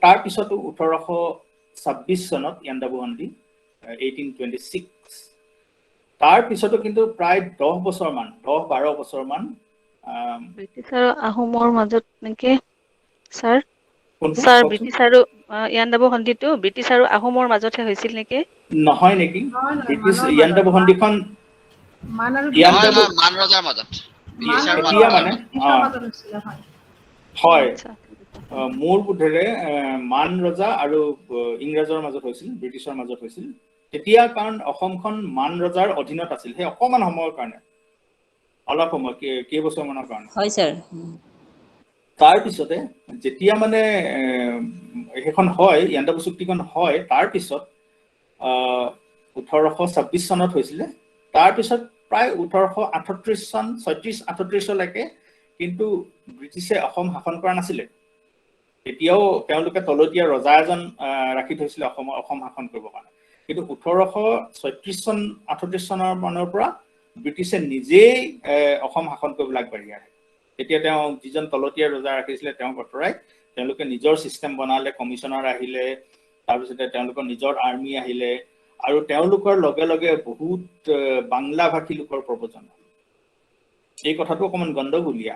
তাৰপিছতো 1826 চনত ইয়াণ্ডাবু সন্ধি 1826, তাৰপিছতো কিন্তু প্ৰায় 10-12 বছৰ মান ব্ৰিটিছ আৰু আহোমৰ মাজত নেকি ছাৰ? কোনটো ছাৰ কওকচোন? ব্ৰিটিছ আৰু ইয়াণ্ডাবু সন্ধিটো ব্ৰিটিছ আৰু আহোমৰ মাজতহে হৈছিল নেকি? নহয় নেকি? ব্ৰিটিছ ইয়াণ্ডাবু সন্ধিখন মান আৰু ইয়াণ্ডাবু মান ৰজাৰ মাজত এতিয়া মানে হয়, আচ্ছা, মোৰ বোধেৰে মান ৰজা আৰু ইংৰাজৰ মাজত হৈছিল, ব্ৰিটিছৰ মাজত হৈছিল তেতিয়া। কাৰণ অসমখন মান ৰজাৰ অধীনত আছিল সেই অকমান সময়ৰ কাৰণে, অলপ সময়, কেইবছৰমানৰ কাৰণে। হয় ছাৰ। তাৰপিছতে যেতিয়া মানে সেইখন হয়, ইয়াণ্ডাবু চুক্তিখন হয়, তাৰপিছত 1826 চনত হৈছিলে। তাৰপিছত প্ৰায় 1838-38লৈকে কিন্তু ব্ৰিটিছে অসম শাসন কৰা নাছিলে। এতিয়াও তেওঁলোকে তলতীয়া ৰজা এজন ৰাখি থৈছিলে অসম শাসন কৰিবৰ কাৰণে। কিন্তু 1836-38 চনৰ মানৰ পৰা ব্ৰিটিছে নিজেই অসম শাসন কৰিবলৈ আগবাঢ়ি আহে। তেতিয়া তেওঁ যিজন তলতীয়া ৰজা ৰাখিছিলে তেওঁক আঁতৰাই তেওঁলোকে নিজৰ চিষ্টেম বনালে, কমিশনাৰ আহিলে, তাৰপিছতে তেওঁলোকৰ নিজৰ আৰ্মি আহিলে, আৰু তেওঁলোকৰ লগে লগে বহুত বাংলা ভাষী লোকৰ প্ৰব্ৰজন হ'ল। এই কথাটো অকণমান গণ্ডগোলীয়া,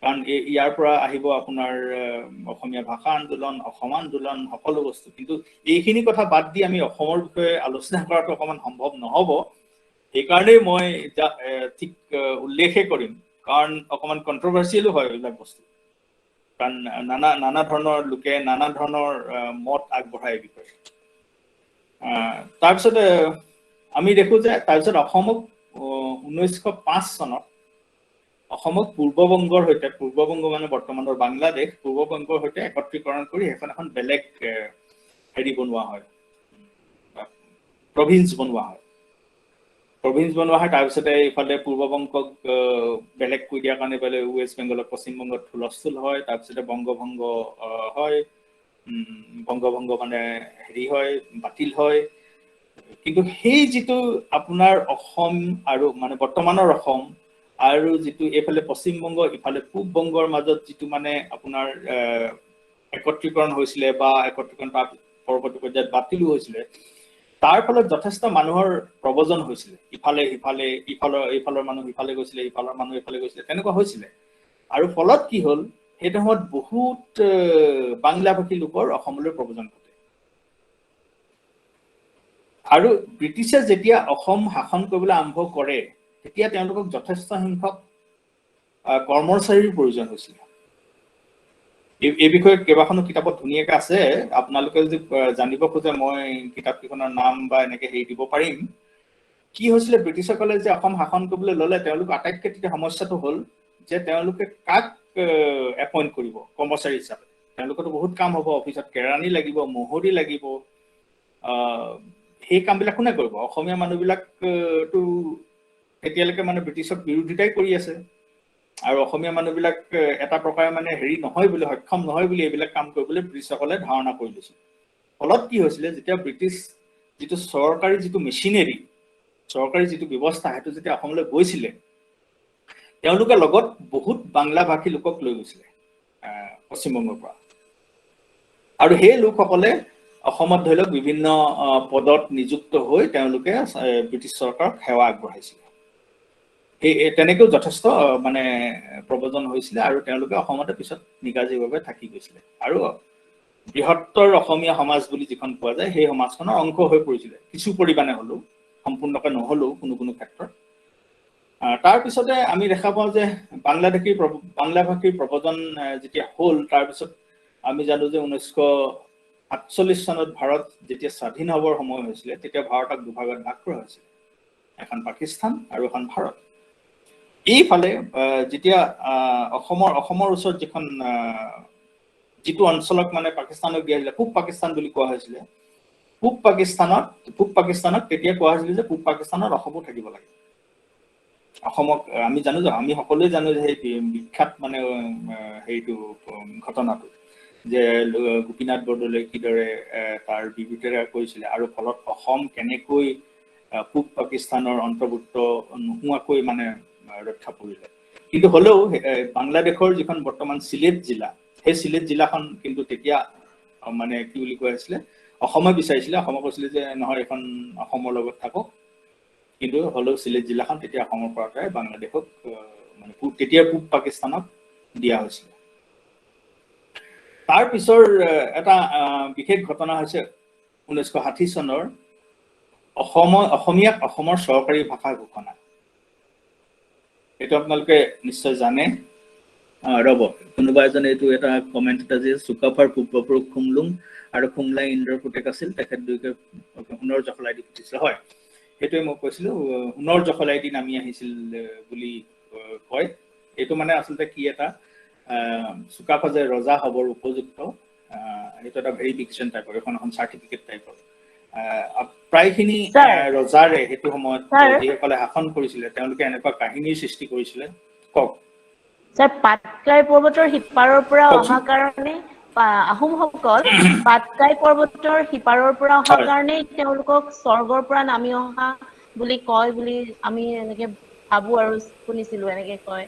কাৰণ ইয়াৰ পৰা আহিব আপোনাৰ অসমীয়া ভাষা আন্দোলন, অসম আন্দোলন, সকলো বস্তু। কিন্তু এইখিনি কথা বাদ দি আমি অসমৰ বিষয়ে আলোচনা কৰাটো অকণমান সম্ভৱ নহ'ব। সেইকাৰণেই মই ঠিক উল্লেখে কৰিম, কাৰণ অকণমান কণ্ট্ৰভাৰ্চিয়েলো হয় এইবিলাক বস্তু, কাৰণ নানা ধৰণৰ লোকে নানা ধৰণৰ মত আগবঢ়ায় এই বিষয়ে। তাৰপিছতে আমি দেখো যে তাৰপিছত অসমক 1905 চনত অসমক পূৰ্ববংগৰ সৈতে, পূৰ্ববংগ মানে বৰ্তমানৰ বাংলাদেশ, পূৰ্ববংগৰ সৈতে একত্ৰীকৰণ কৰি সেইখন এখন বেলেগ হেৰি বনোৱা হয়, প্ৰভিন্স বনোৱা হয়। তাৰপিছতে এইফালে পূৰ্ববংগক বেলেগ কৰি দিয়াৰ কাৰণে এইফালে ৱেষ্ট বেংগলত, পশ্চিমবংগত হুলস্থুল হয়। তাৰপিছতে বংগভংগ হয়, বংগভংগ মানে হেৰি হয়, বাতিল হয়। কিন্তু সেই যিটো আপোনাৰ অসম আৰু মানে বৰ্তমানৰ অসম আৰু যিটো এইফালে পশ্চিমবংগ, ইফালে পূব বংগৰ মাজত যিটো মানে আপোনাৰ একত্ৰীকৰণ হৈছিলে বা একত্ৰীকৰণ তাৰ পৰৱৰ্তী পৰ্যায়ত বাতিলো হৈছিলে, তাৰ ফলত যথেষ্ট মানুহৰ প্ৰব্ৰজন হৈছিলে। ইফালে সিফালে, ইফালৰ মানুহ ইফালে গৈছিলে, ইফালৰ মানুহ ইফালে গৈছিলে, তেনেকুৱা হৈছিলে। আৰু ফলত কি হ'ল, সেইটো সময়ত বহুত বাংলা ভাষী লোকৰ অসমলৈ প্ৰব্ৰজন ঘটে। আৰু ব্ৰিটিছে যেতিয়া অসম শাসন কৰিবলৈ আৰম্ভ কৰে, তেতিয়া তেওঁলোকক যথেষ্ট সংখ্যক কৰ্মচাৰীৰ প্ৰয়োজন হৈছিল। এই বিষয়ে কেইবাখনো কিতাপত ধুনীয়াকে আছে, আপোনালোকে যদি জানিব খোজে মই কিতাপ কেইখনৰ নাম বা এনেকে হেৰি দিব পাৰিম। কি হৈছিলে, ব্ৰিটিছসকলে যে অসম শাসন কৰিবলৈ ললে, তেওঁলোকৰ আটাইতকৈ তেতিয়া সমস্যাটো হ'ল যে তেওঁলোকে কাক এপইণ্ট কৰিব কৰ্মচাৰী হিচাপে। তেওঁলোকৰতো বহুত কাম হ'ব, অফিচত কেৰাণী লাগিব, মহৰী লাগিব, সেই কামবিলাক কোনে কৰিব? অসমীয়া মানুহবিলাকতো এতিয়ালৈকে মানে ব্ৰিটিছক বিৰোধিতাই কৰি আছে, আৰু অসমীয়া মানুহবিলাক এটা প্ৰকাৰে মানে হেৰি নহয় বুলি, সক্ষম নহয় বুলি এইবিলাক কাম কৰিবলৈ ব্ৰিটিছসকলে ধাৰণা কৰি লৈছিল। ফলত কি হৈছিলে, যেতিয়া ব্ৰিটিছ যিটো চৰকাৰী যিটো মেচিনেৰী, চৰকাৰী যিটো ব্যৱস্থা, সেইটো যেতিয়া অসমলৈ গৈছিলে, তেওঁলোকে লগত বহুত বাংলা ভাষী লোকক লৈ গৈছিলে পশ্চিমবংগৰ পৰা। আৰু সেই লোকসকলে অসমত ধৰি লওক বিভিন্ন পদত নিযুক্ত হৈ তেওঁলোকে ব্ৰিটিছ চৰকাৰক সেৱা আগবঢ়াইছিলে। তেনেকেও যথেষ্ট মানে প্ৰব্ৰজন হৈছিলে, আৰু তেওঁলোকে অসমতে পিছত নিগাজীভাৱে থাকি গৈছিলে। আৰু বৃহত্তৰ অসমীয়া সমাজ বুলি যিখন পোৱা যায়, সেই সমাজখনৰ অংশ হৈ পৰিছিলে কিছু পৰিমাণে হ'লেও। সম্পূৰ্ণকৈ নহ'লেও কোনো কোনো ক্ষেত্ৰত তাৰ পিছতে আমি দেখা পাওঁ যে বাংলা ভাষীৰ প্ৰৱজন যেতিয়া হ'ল তাৰ পিছত আমি জানো যে 1948 চনত ভাৰত যেতিয়া স্বাধীন হ'বৰ সময় হৈছিলে তেতিয়া ভাৰতক দুভাগত ভাগ কৰা হৈছিল এখন পাকিস্তান আৰু এখন ভাৰত এইফালে যেতিয়া অসমৰ ওচৰত যিখন যিটো অঞ্চলক মানে পাকিস্তানক দিয়া হৈছিলে পূব পাকিস্তান বুলি কোৱা হৈছিলে পূব পাকিস্তানক তেতিয়া কোৱা হৈছিলে যে পূব পাকিস্তানত অসমো থাকিব লাগে অসমক আমি জানো যে আমি সকলোৱে জানো যে সেই বিখ্যাত মানে সেইটো ঘটনাটো যে গোপীনাথ বৰদলৈ কিদৰে তাৰ বিৰুদ্ধে কৰিছিলে আৰু ফলত অসম কেনেকৈ পূব পাকিস্তানৰ অন্তৰ্ভুক্ত নোহোৱাকৈ মানে ৰক্ষা পৰিলে কিন্তু হলেও বাংলাদেশৰ যিখন বৰ্তমান সিলেট জিলা সেই সিলেট জিলাখন কিন্তু তেতিয়া মানে কি বুলি কোৱা হৈছিলে অসমে বিচাৰিছিলে অসমক কৈছিলে যে নহয় এখন অসমৰ লগত থাকক কিন্তু হলেও সিলেট জিলাখন তেতিয়া অসমৰ পৰা বাংলাদেশক মানে তেতিয়া পূব পাকিস্তানক দিয়া হৈছিল তাৰ পিছৰ এটা বিশেষ ঘটনা হৈছে 1960 চনৰ অসমীয়াক অসমৰ চৰকাৰী ভাষা ঘোষণা এইটো আপোনালোকে নিশ্চয় জানে ৰব কোনোবা এজনে এইটো এটা কমেন্ট এটা যে চুকাফাৰ পূৰ্বপুৰুষ খুমলুং আৰু খুমলাই ইন্দ্ৰৰ পুতেক আছিল তেখেত দুয়োকে সোণৰ জখলাই দি পুতিছিল হয় সেইটোৱে মই কৈছিলো সোণৰ জখলাই দি নামি আহিছিল বুলি কয় এইটো মানে আচলতে কি এটা চুকাফা যে ৰজা হবৰ উপযুক্ত এইটো এটা ভেৰিফিকেশ্যন টাইপৰ এখন চাৰ্টিফিকেট টাইপৰ প্ৰায়খিনি ৰজাৰে সেইটো সময়ত যিসকলে শাসন কৰিছিলে তেওঁলোকে এনেকুৱা কাহিনীৰ সৃষ্টি কৰিছিলে কওক স্যাৰ পাটকাই পৰ্বতৰ সিপাৰৰ পৰা অহা কাৰণে আহোমসকল পাটকাই পৰ্বতৰ সিপাৰৰ পৰা অহা কাৰণে তেওঁলোকক স্বৰ্গৰ পৰা নামি অহা বুলি কয় বুলি আমি এনেকে ভাবো আৰু শুনিছিলো এনেকে কয়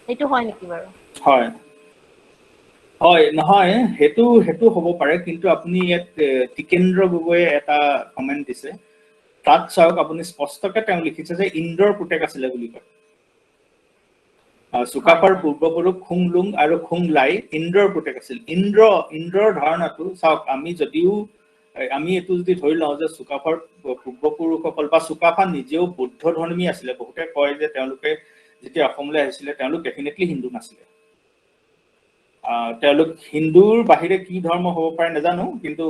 এইটো হয় নেকি বাৰু হয় হয় নহয় হেতু হ'ব পাৰে কিন্তু আপুনি ইয়াত টিকেন্দ্ৰ গগৈয়ে এটা কমেন্ট দিছে তাত চাওক আপুনি স্পষ্টকৈ তেওঁ লিখিছে যে ইন্দ্ৰৰ পুতেক আছিলে বুলি কয় চুকাফাৰ পূৰ্বপুৰুষ খুংলুং আৰু খুংলাই ইন্দ্ৰৰ পুতেক আছিল ইন্দ্ৰৰ ধাৰণাটো চাওক আমি যদিও আমি এইটো যদি ধৰি লওঁ যে চুকাফাৰ পূৰ্বপুৰুষসকল বা চুকাফা নিজেও বৌদ্ধ ধৰ্মী আছিলে বহুতে কয় যে তেওঁলোকে যেতিয়া অসমলৈ আহিছিলে তেওঁলোক ডেফিনেটলি হিন্দু নাছিলে তেওঁলোক হিন্দুৰ বাহিৰে কি ধৰ্ম হ'ব পাৰে নাজানো কিন্তু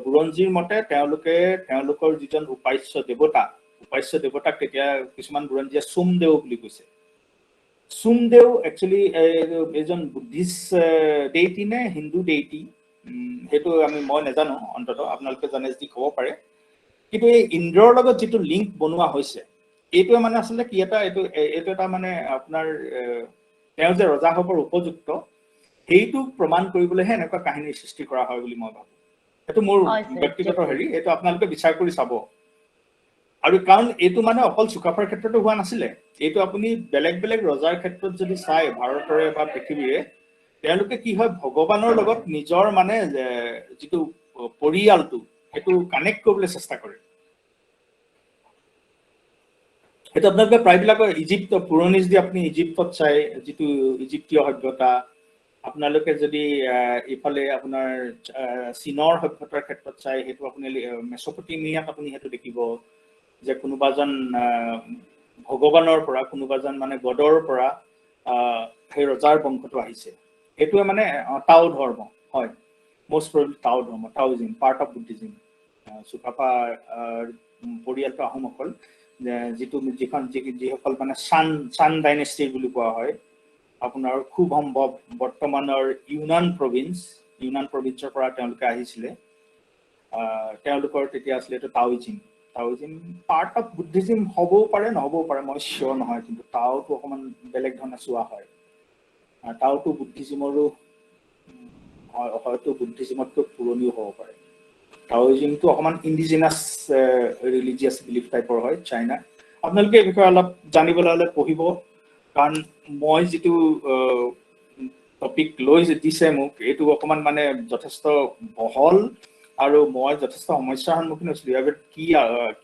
বুৰঞ্জীৰ মতে তেওঁলোকে তেওঁলোকৰ যিজন উপাস্য দেৱতাক তেতিয়া কিছুমান বুৰঞ্জীয়ে সোমদেউ বুলি কৈছে সোমদেউ একচুৱেলি এজন বুদ্ধিষ্ট ডেইটি নে হিন্দু ডেইটি সেইটো মই নাজানো অন্তত আপোনালোকে জানে যদি ক'ব পাৰে কিন্তু এই ইন্দ্ৰৰ লগত যিটো লিংক বনোৱা হৈছে এইটোৱে মানে আচলতে কি এইটো এটা মানে আপোনাৰ তেওঁ যে ৰজা হ'বৰ উপযুক্ত সেইটো প্ৰমাণ কৰিবলৈহে এনেকুৱা কাহিনীৰ সৃষ্টি কৰা হয় বুলি মই ভাবো এইটো মোৰ ব্যক্তিগত হেৰি এইটো আপোনালোকে বিচাৰ কৰি চাব আৰু কাৰণ এইটো মানে অকল চুকাফাৰ ক্ষেত্ৰতো হোৱা নাছিলে এইটো আপুনি বেলেগ বেলেগ ৰজাৰ ক্ষেত্ৰত যদি চাই ভাৰতৰে বা পৃথিৱীৰে তেওঁলোকে কি হয় ভগৱানৰ লগত নিজৰ মানে যিটো পৰিয়ালটো সেইটো কানেক্ট কৰিবলৈ চেষ্টা কৰে সেইটো আপোনালোকে প্ৰায়বিলাকৰ ইজিপ্ত পুৰণি যদি আপুনি ইজিপ্তত চাই যিটো ইজিপ্তীয় সভ্যতা আপোনালোকে যদি ইফালে আপোনাৰ চীনৰ সভ্যতাৰ ক্ষেত্ৰত চাই সেইটো আপুনি মেচপটেমিয়াত আপুনি সেইটো দেখিব যে কোনোবাজন ভগৱানৰ পৰা কোনোবাজন মানে গডৰ পৰা সেই ৰজাৰ বংশটো আহিছে এইটোৱে মানে টাও ধৰ্ম হয় মোষ্ট প্ৰবলি টাও ধৰ্ম টাওজিম পাৰ্ট অফ বুদ্ধিজিম চুকাফা পৰিয়ালটো আহোমসকল যিসকল মানে চান ডাইনেষ্টি বুলি কোৱা হয় আপোনাৰ খুব সম্ভৱ বৰ্তমানৰ ইউনান প্ৰভিন্সৰ পৰা তেওঁলোকে আহিছিলে তেওঁলোকৰ তেতিয়া আছিলে এইটো টাওজিম পাৰ্ট অফ বুদ্ধিজিম হ'বও পাৰে নহ'বও পাৰে মই চিয়ৰ নহয় কিন্তু টাওটো অকণমান বেলেগ ধৰণে চোৱা হয় টাওটো বুদ্ধিজিমৰো হয়তো বুদ্ধিজিমতকৈ পুৰণিও হ'ব পাৰে টাওজিমটো অকণমান ইণ্ডিজিনাছ ৰিলিজিয়াছ বিলিফ টাইপৰ হয় চাইনা আপোনালোকে এই বিষয়ে অলপ জানিবলৈ হ'লে পঢ়িব কাৰণ মই যিটো টপিক লৈ দিছে মোক এইটো অকণমান মানে যথেষ্ট বহল আৰু মই যথেষ্ট সমস্যাৰ সন্মুখীন হৈছিলোঁ ইয়াৰ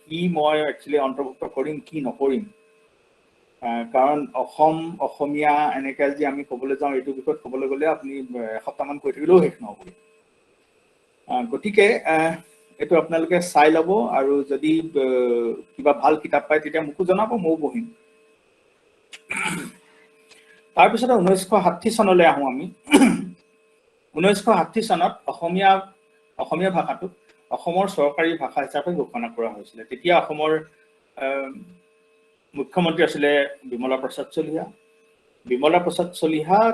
কি মই একচুৱেলি অন্তৰ্ভুক্ত কৰিম কি নকৰিম কাৰণ অসমীয়া এনেকৈ যদি আমি ক'বলৈ যাওঁ এইটো বিষয়ত ক'বলৈ গ'লে আপুনি এসপ্তাহমান কৈ থাকিলেও শেষ নহ'ব গতিকে এইটো আপোনালোকে চাই ল'ব আৰু যদি কিবা ভাল কিতাপ পায় তেতিয়া মোকো জনাব, ময়ো পঢ়িম। তাৰপিছতে 1960 চনলৈ আহোঁ আমি। 1960 চনত অসমীয়া ভাষাটোক অসমৰ চৰকাৰী ভাষা হিচাপে ঘোষণা কৰা হৈছিলে। তেতিয়া অসমৰ মুখ্যমন্ত্ৰী আছিলে বিমলা প্ৰসাদ চলিহা। বিমলা প্ৰসাদ চলিহাই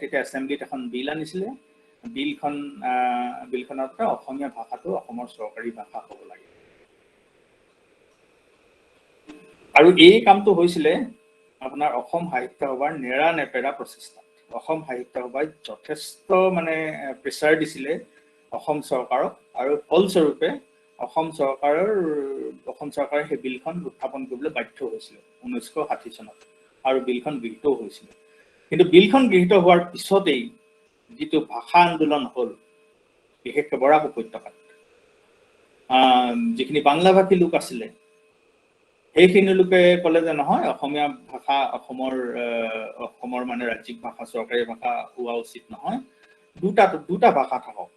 তেতিয়া এছেম্বলিত এখন বিল আনিছিলে। বিলখনত অসমীয়া ভাষাটো অসমৰ চৰকাৰী ভাষা হ'ব লাগে। আৰু এই কামটো হৈছিলে আপোনাৰ অসম সাহিত্য সভাৰ নেৰা-নেপেৰা প্ৰচেষ্টাত। অসম সাহিত্য সভাই যথেষ্ট মানে প্ৰেছাৰ দিছিলে অসম চৰকাৰক, আৰু ফলস্বৰূপে অসম চৰকাৰে সেই বিলখন উত্থাপন কৰিবলৈ বাধ্য হৈছিলে 1960 চনত, আৰু বিলখন গৃহীতও হৈছিলে। কিন্তু বিলখন গৃহীত হোৱাৰ পিছতেই যিটো ভাষা আন্দোলন হ'ল, বিশেষকৈ বৰাক উপত্যকাত যিখিনি বাংলাভাষী লোক আছিলে, সেইখিনি লোকে ক'লে যে নহয়, অসমীয়া ভাষা অসমৰ মানে ৰাজ্যিক ভাষা, চৰকাৰী ভাষা হোৱা উচিত নহয়, দুটা ভাষা থাকক,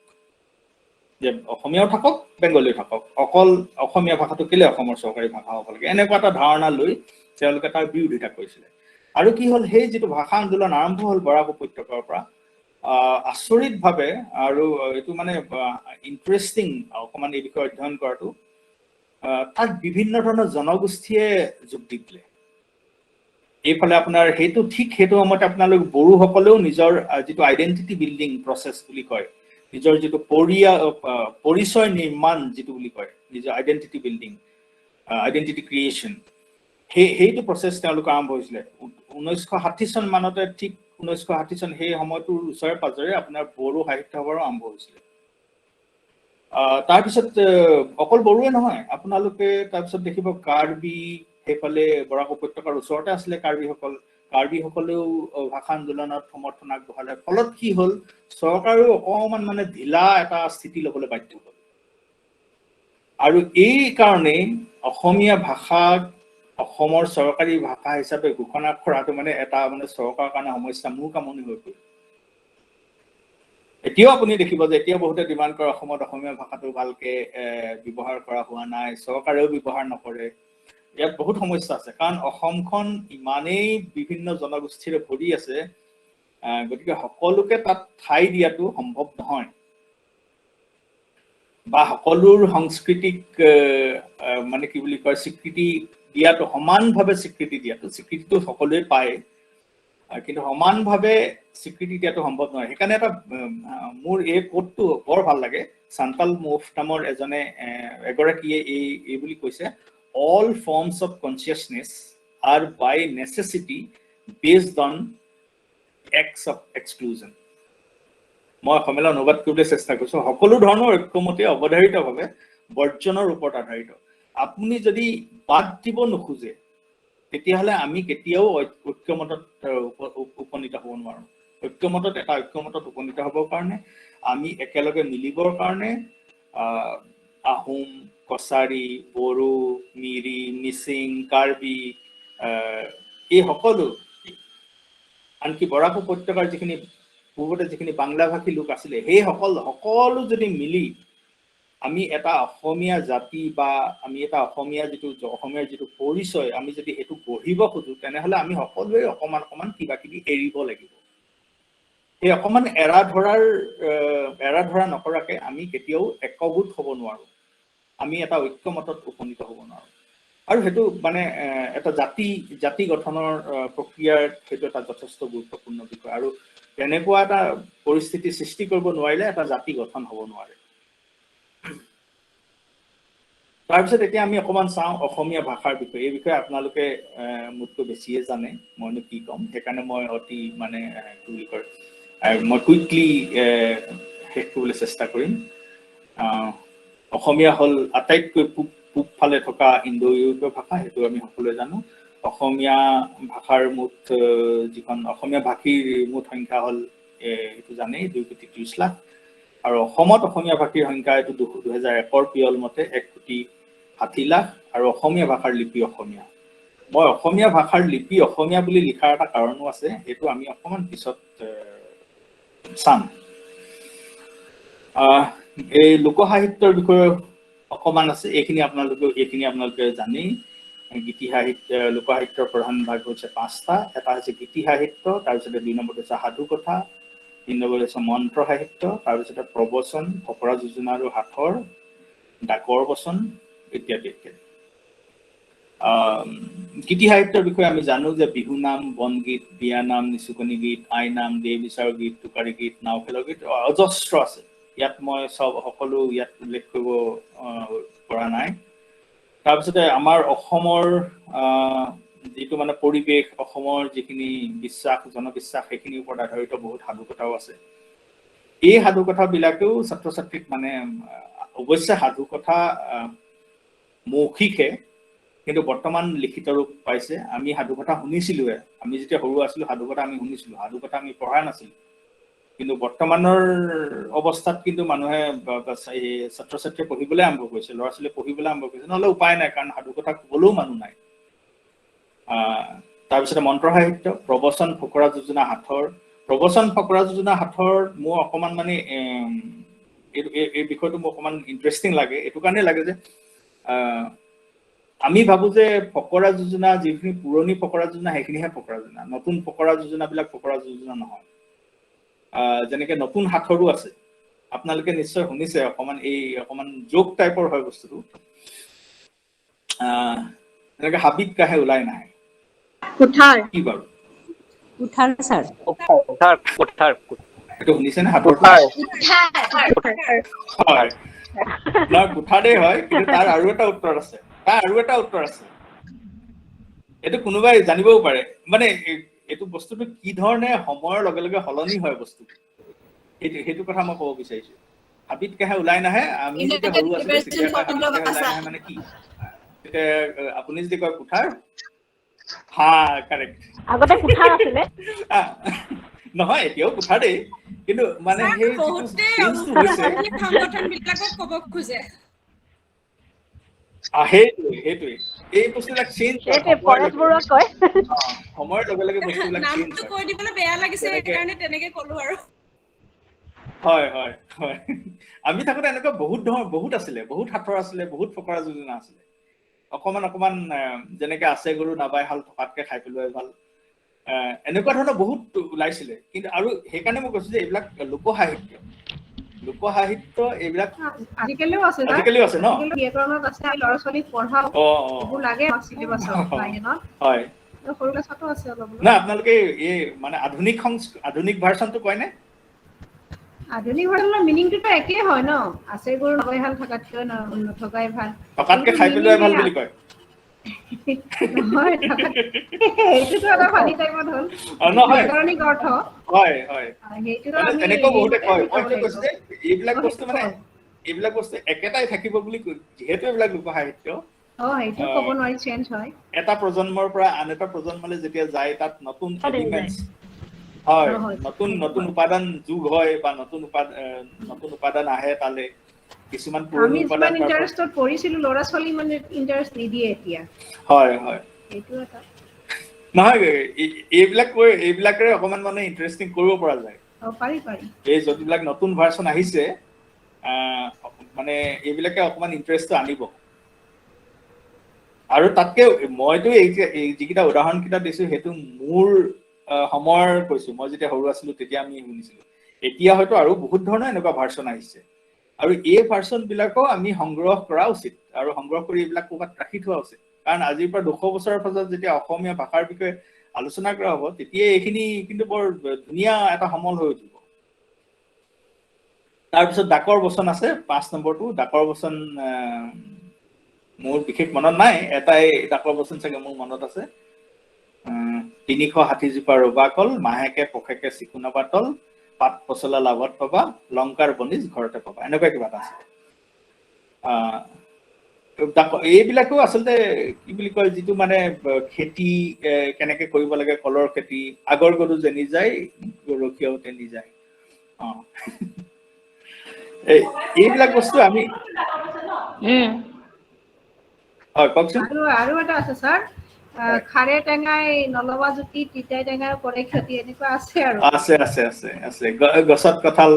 যে অসমীয়াও থাকক, বেংগলীও থাকক, অকল অসমীয়া ভাষাটো কেলে অসমৰ চৰকাৰী ভাষা হ'ব লাগে, এনেকুৱা এটা ধাৰণা লৈ তেওঁলোকে তাৰ বিৰোধিতা কৰিছিলে। আৰু কি হ'ল, সেই যিটো ভাষা আন্দোলন আৰম্ভ হ'ল বৰাক উপত্যকাৰ পৰা, আচৰিতভাৱে, আৰু এইটো মানে ইণ্টাৰেষ্টিং অকণমান এই বিষয়ে অধ্যয়ন কৰাটো, তাত বিভিন্ন ধৰণৰ জনগোষ্ঠীয়ে যোগ দি দিলে। এইফালে আপোনাৰ সেইটো সময়তে আপোনালোক বড়োসকলেও নিজৰ যিটো আইডেণ্টিটি বিল্ডিং প্ৰচেছ বুলি কয়, নিজৰ যিটো পৰিচয় নিৰ্মাণ যিটো বুলি কয়, নিজৰ আইডেণ্টিটি বিল্ডিং, আইডেণ্টিটি ক্ৰিয়েশ্যন, সেইটো প্ৰচেছ তেওঁলোক আৰম্ভ হৈছিলে 1960 চন মানতে। ঠিক 1960 চন সেই সময়টোৰ ওচৰে পাজৰে আপোনাৰ বড়ো সাহিত্য সভাৰো আৰম্ভ হৈছিলে। তাৰপিছত অকল বড়োৱে নহয়, আপোনালোকে তাৰপিছত দেখিব কাৰ্বি, সেইফালে বৰাক উপত্যকাৰ ওচৰতে আছিলে কাৰ্বিসকলেও ভাষা আন্দোলনত সমৰ্থন আগবঢ়ালে। ফলত কি হ'ল, চৰকাৰেও অকণমান মানে ঢিলা এটা স্থিতি ল'বলৈ বাধ্য হ'ল। আৰু এই কাৰণেই অসমীয়া ভাষাক অসমৰ চৰকাৰী ভাষা হিচাপে ঘোষণা কৰাটো মানে এটা মানে চৰকাৰৰ কাৰণে সমস্যা, মূৰ কামনি হৈ পৰিল। এতিয়াও আপুনি দেখিব যে এতিয়া বহুতে ডিমাণ্ড কৰে অসমত অসমীয়া ভাষাটো ভালকে ব্যৱহাৰ কৰা হোৱা নাই, চৰকাৰেও ব্যৱহাৰ নকৰে। ইয়াত বহুত সমস্যা আছে, কাৰণ অসমখন ইমানেই বিভিন্ন জনগোষ্ঠীৰে ভৰি আছে, গতিকে সকলোকে তাত ঠাই দিয়াটো সম্ভৱ নহয়, বা সকলোৰ সংস্কৃতিক মানে কি বুলি কয়, স্বীকৃতি দিয়াটো, সমানভাৱে স্বীকৃতি দিয়াটো, স্বীকৃতিটো সকলোৱে পায়, কিন্তু সমানভাৱে স্বীকৃতি দিয়াটো সম্ভৱ নহয়। সেইকাৰণে এটা মোৰ এই কোটটো বৰ ভাল লাগে, চান্তাল মুফ নামৰ এগৰাকীয়ে এই বুলি কৈছে, all forms of consciousness are by necessity based on acts of exclusion. মই অসমীয়ালৈ অনুবাদ কৰিবলৈ চেষ্টা কৰিছো, সকলো ধৰণৰ ঐক্যমতে অৱধাৰিতভাৱে বৰ্জনৰ ওপৰত আধাৰিত। আপুনি যদি বাদ দিব নোখোজে, তেতিয়াহ'লে আমি কেতিয়াও ঐক্যমতত উপনীত হ'ব নোৱাৰো। ঐক্যমতত উপনীত হ'বৰ কাৰণে আমি একেলগে মিলিবৰ কাৰণে আহোম, কছাৰী, বড়ো, মিৰি, মিচিং, কাৰ্বি, এই সকলো, আনকি বৰাক উপত্যকাৰ পূৰ্বতে যিখিনি বাংলাভাষী লোক আছিলে, সেই সকলো যদি মিলি আমি এটা অসমীয়া জাতি, বা আমি এটা অসমীয়াৰ যিটো পৰিচয়, আমি যদি সেইটো গঢ়িব খোজো, তেনেহ'লে আমি সকলোৱে অকমান কিবা কিবি এৰিব লাগিব। সেই অকমান এৰা ধৰা নকৰাকে আমি কেতিয়াও একগোট হ'ব নোৱাৰো, আমি এটা ঐক্যমতত উপনীত হ'ব নোৱাৰো। আৰু সেইটো মানে এটা জাতি গঠনৰ প্ৰক্ৰিয়াৰ সেইটো এটা যথেষ্ট গুৰুত্বপূৰ্ণ বিষয়, আৰু তেনেকুৱা এটা পৰিস্থিতি সৃষ্টি কৰিব নোৱাৰিলে এটা জাতি গঠন হ'ব নোৱাৰে। তাৰপিছত এতিয়া আমি অকমান চাওঁ অসমীয়া ভাষাৰ বিষয়ে। এই বিষয়ে আপোনালোকে মোতকৈ বেছিয়ে জানে, মইনো কি ক'ম, সেইকাৰণে মই অতি মানে কি বুলি কয়, মই কুইকলি শেষ কৰিবলৈ চেষ্টা কৰিম। অসমীয়া হ'ল আটাইতকৈ পূব ফালে থকা ইণ্ডো ইউৰোপীয় ভাষা, সেইটো আমি সকলোৱে জানো। অসমীয়া ভাষাৰ অসমীয়া ভাষীৰ মুঠ সংখ্যা হ'ল সেইটো জানেই, 2,30,00,000 লাখ। আৰু অসমত অসমীয়া ভাষীৰ সংখ্যা এইটো 2001 পিয়ল মতে 1,60,00,000, আৰু অসমীয়া ভাষাৰ লিপি অসমীয়া। মই অসমীয়া ভাষাৰ লিপি অসমীয়া বুলি লিখাৰ এটা কাৰণো আছে, সেইটো আমি অকমান পিছত চাম। এই লোকসাহিত্যৰ বিষয়ে অকমান আছে, এইখিনি আপোনালোকে জানেই। গীতি সাহিত্য, লোকসাহিত্যৰ প্ৰধান ভাগ হৈছে 5টা। এটা হৈছে গীতি সাহিত্য, তাৰপিছতে 2 নম্বৰটো হৈছে সাধু কথা, 3 নম্বৰটো হৈছে মন্ত্ৰ সাহিত্য, তাৰপিছতে প্ৰবচন, ফকৰা যোজনা আৰু সাঁথৰ, ডাকৰ বচন ইত্যাদি ইত্যাদি। গীতি সাহিত্যৰ বিষয়ে আমি জানো যে বিহু নাম, বনগীত, বিয়ানাম, নিচুকনি গীত, আইনাম, দেহ বিচাৰৰ গীত, টোকাৰী গীত, নাও খেলৰ গীত অজস্ৰ আছে। ইয়াত মই সকলো ইয়াত উল্লেখ কৰিব পৰা নাই। তাৰপিছতে আমাৰ অসমৰ যিটো মানে পৰিৱেশ, অসমৰ যিখিনি বিশ্বাস, জনবিশ্বাস, সেইখিনিৰ ওপৰত আধাৰিত বহুত সাধু কথাও আছে। এই সাধু কথাবিলাকেও ছাত্ৰ ছাত্ৰীক মানে অৱশ্যে সাধু কথা মৌখিকহে, কিন্তু বৰ্তমান লিখিত ৰূপ পাইছে। আমি সাধু কথা শুনিছিলোৱে, আমি যেতিয়া সৰু আছিলো সাধু কথা আমি শুনিছিলো, সাধু কথা আমি পঢ়া নাছিলো। কিন্তু বৰ্তমানৰ অৱস্থাত কিন্তু মানুহে ছাত্ৰ ছাত্ৰীয়ে পঢ়িবলৈ আৰম্ভ কৰিছে, ল'ৰা ছোৱালীয়ে পঢ়িবলৈ আৰম্ভ কৰিছে, নহ'লে উপায় নাই, কাৰণ সাধু কথা ক'বলৈও মানুহ নাই। তাৰপিছতে মন্ত্ৰ সাহিত্য, প্ৰবচন, ফকৰা যোজনা, সাঁথৰ। প্ৰবচন, ফকৰা যোজনা, সাঁথৰ মোৰ অকমান মানে এই বিষয়টো মোৰ অকমান ইণ্টাৰেষ্টিং লাগে। এইটো কাৰণে লাগে যে আমি ভাবো যে ফকৰা যোজনা, যিখিনি পুৰণি ফকৰা যোজনা সেইখিনিহে ফকৰা যোজনা, নতুন ফকৰা যোজনাবিলাক ফকৰা যোজনা নহয়। যেনেকে নতুন সাঁথৰো আছে, আপোনালোকে নিশ্চয় শুনিছে, অকমান জোক টাইপৰ হয় বস্তুটো। যেনেকে হাবিত কাহে ওলাই নাহে। কুঠাৰ কি বাৰু? কুঠাৰ স্যাৰ এইটো শুনিছেনে? সাঁথৰটো হয় নহয়, কুঠাৰেই হয়, কিন্তু তাৰ আৰু এটা উত্তৰ আছে। এইটো কোনোবাই জানিবও পাৰে, মানে এইটো বস্তুটো কি ধৰণে সময়ৰ লগে লগে সলনি হয় বস্তুটো, সেইটো কথা মই ক'ব বিচাৰিছো। হাবিত কাহে ওলাই নাহে, আমি যেতিয়া সৰু আছিলো তেতিয়া হাবিত কাহে ওলাই নাহে মানে কি? আপুনি যদি কয় কুঠাৰ, হা কাৰেক্ট। আগতে কুঠাৰ আছিলে। নহয়, এতিয়াও কুঠাৰেই, কিন্তু মানে সেই যিটো চেঞ্জটো হৈছে, সংগঠনবিলাকক ক'ব খোজে। সেইটোৱে এই বস্তুবিলাক চেঞ্জ হয় পৰেশ বৰুৱাক কয়। সময়ৰ লগে লগে বস্তুবিলাক চেঞ্জ নামটো হয়। কৈ দিবলৈ বেয়া লাগিছে, সেইকাৰণে তেনেকে ক'লো আৰু। হয় আমি থাকোতে এনেকুৱা বহুত আছিলে, বহুত সাঁথৰ আছিলে, বহুত ফকৰা যোজনা আছিলে। অকমান যেনেকে আছে গৰু নাবাই হাল, থকাতকে খাই পেলোৱাই ভাল, এনেকুৱা ধৰণৰ বহুত ওলাইছিলে। কিন্তু আৰু সেইকাৰণে মই কৈছো যে এইবিলাক লোকসাহিত্য এইবিলাক আজিকালিও আছে ন? ব্যাকৰণত আছে, ল'ৰা ছোৱালীক পঢ়াও, এইবোৰ লাগে চিলেবাছত, হয়। সৰু ক্লাছতো আছে অলপ। না আপোনালোকে এই মানে আধুনিক ভাৰ্চনটো কয়নে? আধুনিক ভাৰ্চনৰ মিনিংটোতো একেই হয় ন, আছে গৰু নাবাই হাল, থকাতকৈ নথকাই ভাল। থকাতকে খাই পেলোৱাই ভাল বুলি কয়। নহয়, সেইটোতো এটা ফানি টাইপত হ'ল, ব্যাকৰণিক অৰ্থ। হয় সেইটোতো আমি তেনেকুৱা বহুতে কয়। মই ক'ব কৈছো যে এইবিলাক বস্তু একেটাই থাকিব বুলি, যিহেতু এইবিলাক লোকসাহিত্য, সেইটো ক'ব নোৱাৰি, চেঞ্জ হয়। এটা প্ৰজন্মৰ পৰা আন এটা প্ৰজন্মলৈ যেতিয়া যায়, তাত নতুন এলিমেন্টছ হয়, নতুন উপাদান যোগ হয়, বা নতুন উপাদান আহে তালে। কিছুমান পুৰণি আমি উপাদান যিমান ইণ্টাৰেষ্টত পঢ়িছিলো, ল'ৰা ছোৱালী মানে ইণ্টাৰেষ্ট নিদিয়ে এতিয়া। হয় সেইটো এটা নহয়, এইবিলাকেৰে অকমান মানে ইণ্টাৰেষ্টিং কৰিব পৰা যায়। পাৰি এই যতবিলাক নতুন ভাৰ্চন আহিছে, মানে এইবিলাকে অকমান ইণ্টাৰেষ্টটো আনিব। আৰু তাতকে মইতো এই যিকেইটা উদাহৰণ কেইটা দিছো, সেইটো মোৰ সময়ৰ কৈছো। মই যেতিয়া সৰু আছিলো তেতিয়া আমি শুনিছিলো। এতিয়া হয়তো আৰু বহুত ধৰণৰ এনেকুৱা ভাৰ্চন আহিছে, আৰু এই ভাৰ্চন বিলাকো আমি সংগ্ৰহ কৰা উচিত, আৰু সংগ্ৰহ কৰি এইবিলাক ক'ৰবাত ৰাখি থোৱা উচিত। কাৰণ আজিৰ পৰা 200 বছৰৰ পাছত যেতিয়া অসমীয়া ভাষাৰ বিষয়ে আলোচনা কৰা হ'ব, তেতিয়া এইখিনি কিন্তু বৰ ধুনীয়া এটা সমল হৈ উঠিব। তাৰপিছত ডাকৰ বচন আছে, 5 নম্বৰটো। ডাকৰ বচন মোৰ বিশেষ মনত নাই, এটাই ডাকৰ বচন চাগে মোৰ মনত আছে। 360 জোপা ৰুবা কল, মাহেকে পষেকে চিকুনা পাতল, পাত পচলা লাভত পাবা, লংকাৰ বনিজ ঘৰতে পাবা, এনেকুৱা কিবা এটা আছে। এইবিলাকো আচলতে কি বুলি কয়, যিটো মানে খেতি কেনেকে কৰিব লাগে, কলৰ খেতি, আগৰ গৰু যেনি যায় গৰখীয়াও তেনি যায়। এইবিলাক বস্তু আমি হয় কওকচোন। আৰু এটা আছে ছাৰ, খাৰে টেঙাই নলবা জুতি তিতাই টেঙাই কৰে ক্ষতি এনেকুৱা আছে আৰু আছে আছে আছে আছে গছত কঁঠাল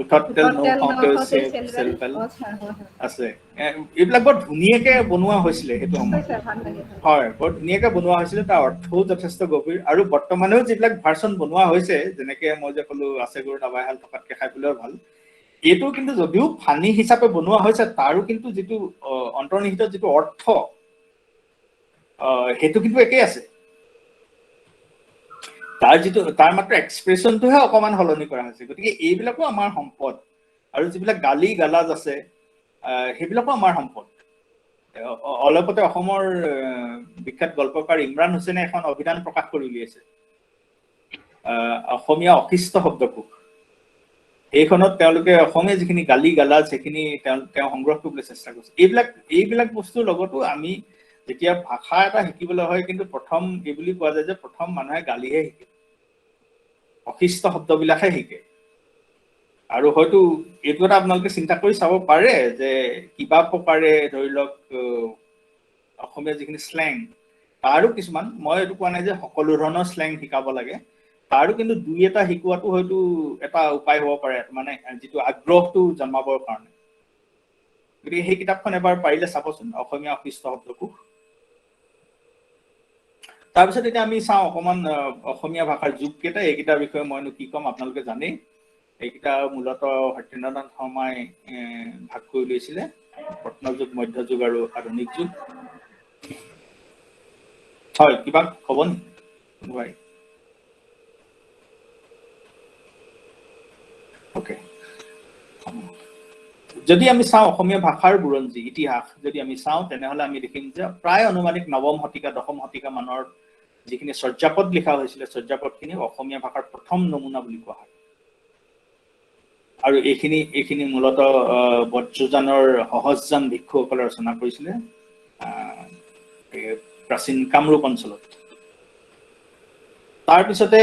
উঠত তেল নৌখাওঁতে চেল পেল আছে এইবিলাক বৰ ধুনীয়াকে বনোৱা হৈছিলে সেইটো সময়ত ভাল লাগে হয় বৰ ধুনীয়াকে বনোৱা হৈছিলে তাৰ অৰ্থও যথেষ্ট গভীৰ আৰু বৰ্তমানেও যিবিলাক ভাৰ্চন বনোৱা হৈছে যেনেকে মই যে ক'লো আছে গুৰু নাবাহাল থকাতকে খাই পেলাইও ভাল এইটো কিন্তু যদিও ফানি হিচাপে বনোৱা হৈছে তাৰো কিন্তু যিটো অন্তৰ্নিহিত যিটো অৰ্থ সেইটো কিন্তু একেই আছে তাৰ মাত্ৰ এক্সপ্ৰেছনটোহে অকমান সলনি কৰা হৈছে গতিকে এইবিলাকো আমাৰ সম্পদ আৰু যিবিলাক গালি গালাজ আছে সেইবিলাকো আমাৰ সম্পদ অলপতে অসমৰ বিখ্যাত গল্পকাৰ ইমৰান হুছেইনে এখন অভিধান প্ৰকাশ কৰি উলিয়াইছে অসমীয়া অশিষ্ট শব্দকোষ এইখনত তেওঁলোকে অসমীয়া যিখিনি গালি গালাজ সেইখিনি তেওঁ সংগ্ৰহ কৰিবলৈ চেষ্টা কৰিছে এইবিলাক বস্তুৰ লগতো আমি যেতিয়া ভাষা এটা শিকিবলৈ হয় কিন্তু প্ৰথম এই বুলি কোৱা যায় যে প্ৰথম মানুহে গালিহে শিকে অশিষ্ট শব্দবিলাকহে শিকে আৰু হয়তো এইটো এটা আপোনালোকে চিন্তা কৰি চাব পাৰে যে কিবা প্ৰকাৰে ধৰি লওক অসমীয়া যিখিনি স্লেং তাৰো কিছুমান মই এইটো কোৱা নাই যে সকলো ধৰণৰ স্লেং শিকাব লাগে তাৰো কিন্তু দুই এটা শিকোৱাটো হয়তো এটা উপায় হ'ব পাৰে মানে যিটো আগ্ৰহটো জন্মাবৰ কাৰণে গতিকে সেই কিতাপখন এবাৰ পাৰিলে চাবচোন অসমীয়া অশিষ্ট শব্দকোষ তাৰপিছত এতিয়া আমি চাওঁ অকমান অসমীয়া ভাষাৰ যুগকেইটা এইকেইটাৰ বিষয়ে মইনো কি ক'ম আপোনালোকে জানেই এইকেইটা মূলতঃ সত্যেন্দ্ৰনাথ শৰ্মাই ভাগ কৰি উলিয়াইছিলে ৰত্নযুগ মধ্যযুগ আৰু আধুনিক যুগ হয় কিবা ক'ব নেকি ওকে যদি আমি চাওঁ অসমীয়া ভাষাৰ বুৰঞ্জী ইতিহাস যদি আমি চাওঁ তেনেহ'লে আমি দেখিম যে প্ৰায় অনুমানিক নৱম শতিকা দশম শতিকা মানৰ যিখিনি চৰ্যাপদ লিখা হৈছিলে চৰ্যাপদখিনি অসমীয়া ভাষাৰ প্ৰথম নমুনা বুলি কোৱা হয় আৰু এইখিনি মূলতঃ বজ্ৰযানৰ সহজযান ভিক্ষুসকলে ৰচনা কৰিছিলে প্ৰাচীন কামৰূপ অঞ্চলত তাৰপিছতে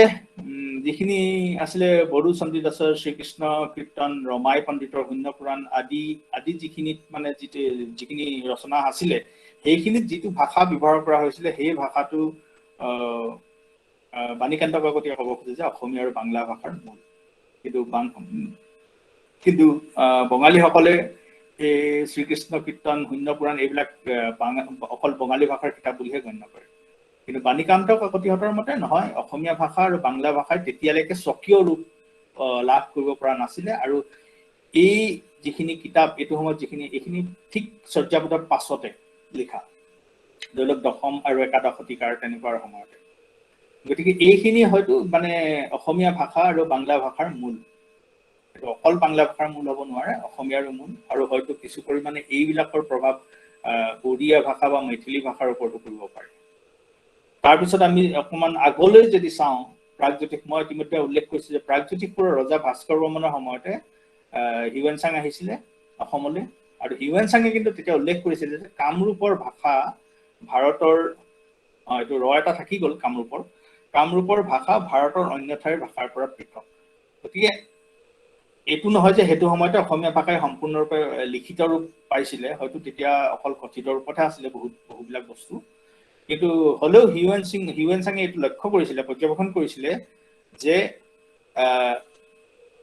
যিখিনি আছিলে বড়ো চণ্ডী দাসৰ শ্ৰীকৃষ্ণ কীৰ্তন ৰমাই পণ্ডিতৰ শূন্য পুৰাণ আদি যিখিনিত মানে যিখিনি ৰচনা আছিলে সেইখিনিত যিটো ভাষা ব্যৱহাৰ কৰা হৈছিলে সেই ভাষাটো বাণীকান্ত কাকতিয়ে ক'ব খোজে যে অসমীয়া আৰু বাংলা ভাষাৰ মূল কিন্তু বঙালীসকলে এই শ্ৰীকৃষ্ণ কীৰ্তন শূন্য পুৰাণ এইবিলাক অকল বঙালী ভাষাৰ কিতাপ বুলিহে গণ্য কৰে কিন্তু বাণীকান্ত কাকতিহঁতৰ মতে নহয় অসমীয়া ভাষা আৰু বাংলা ভাষাই তেতিয়ালৈকে স্বকীয় ৰূপ লাভ কৰিব পৰা নাছিলে আৰু এই যিখিনি কিতাপ এইটো সময়ত এইখিনি ঠিক চৰ্যাপদৰ পাছতে লিখা ধৰি লওক দশম আৰু একাদশ শতিকাৰ তেনেকুৱাৰ সময়তে গতিকে এইখিনি হয়তো মানে অসমীয়া ভাষা আৰু বাংলা ভাষাৰ মূল এইটো অকল বাংলা ভাষাৰ মূল হ'ব নোৱাৰে অসমীয়াৰো মূল আৰু হয়তো কিছু পৰিমাণে এইবিলাকৰ প্ৰভাৱ উড়িয়া ভাষা বা মৈথিলী ভাষাৰ ওপৰতো পৰিব পাৰে তাৰপিছত আমি অকণমান আগলৈ যদি চাওঁ প্ৰাগজ্যোতিষ মই ইতিমধ্যে উল্লেখ কৰিছোঁ যে প্ৰাগজ্যোতিষপুৰৰ ৰজা ভাস্কৰ বৰ্মনৰ সময়তে হিউৱেন চাং আহিছিলে অসমলৈ আৰু হিউৱেন চাঙে কিন্তু তেতিয়া উল্লেখ কৰিছিলে যে কামৰূপৰ ভাষা ভাৰতৰ এইটো এটা থাকি গ'ল কামৰূপৰ ভাষা ভাৰতৰ অন্য ঠাইৰ ভাষাৰ পৰা পৃথক গতিকে এইটো নহয় যে সেইটো সময়তে অসমীয়া ভাষাই সম্পূৰ্ণৰূপে লিখিত ৰূপ পাইছিলে হয়তো তেতিয়া অকল কথিত ৰূপতহে আছিলে বহুবিলাক বস্তু কিন্তু হ'লেও হিউৱেন চাঙে এইটো লক্ষ্য কৰিছিলে পৰ্যবেক্ষণ কৰিছিলে যে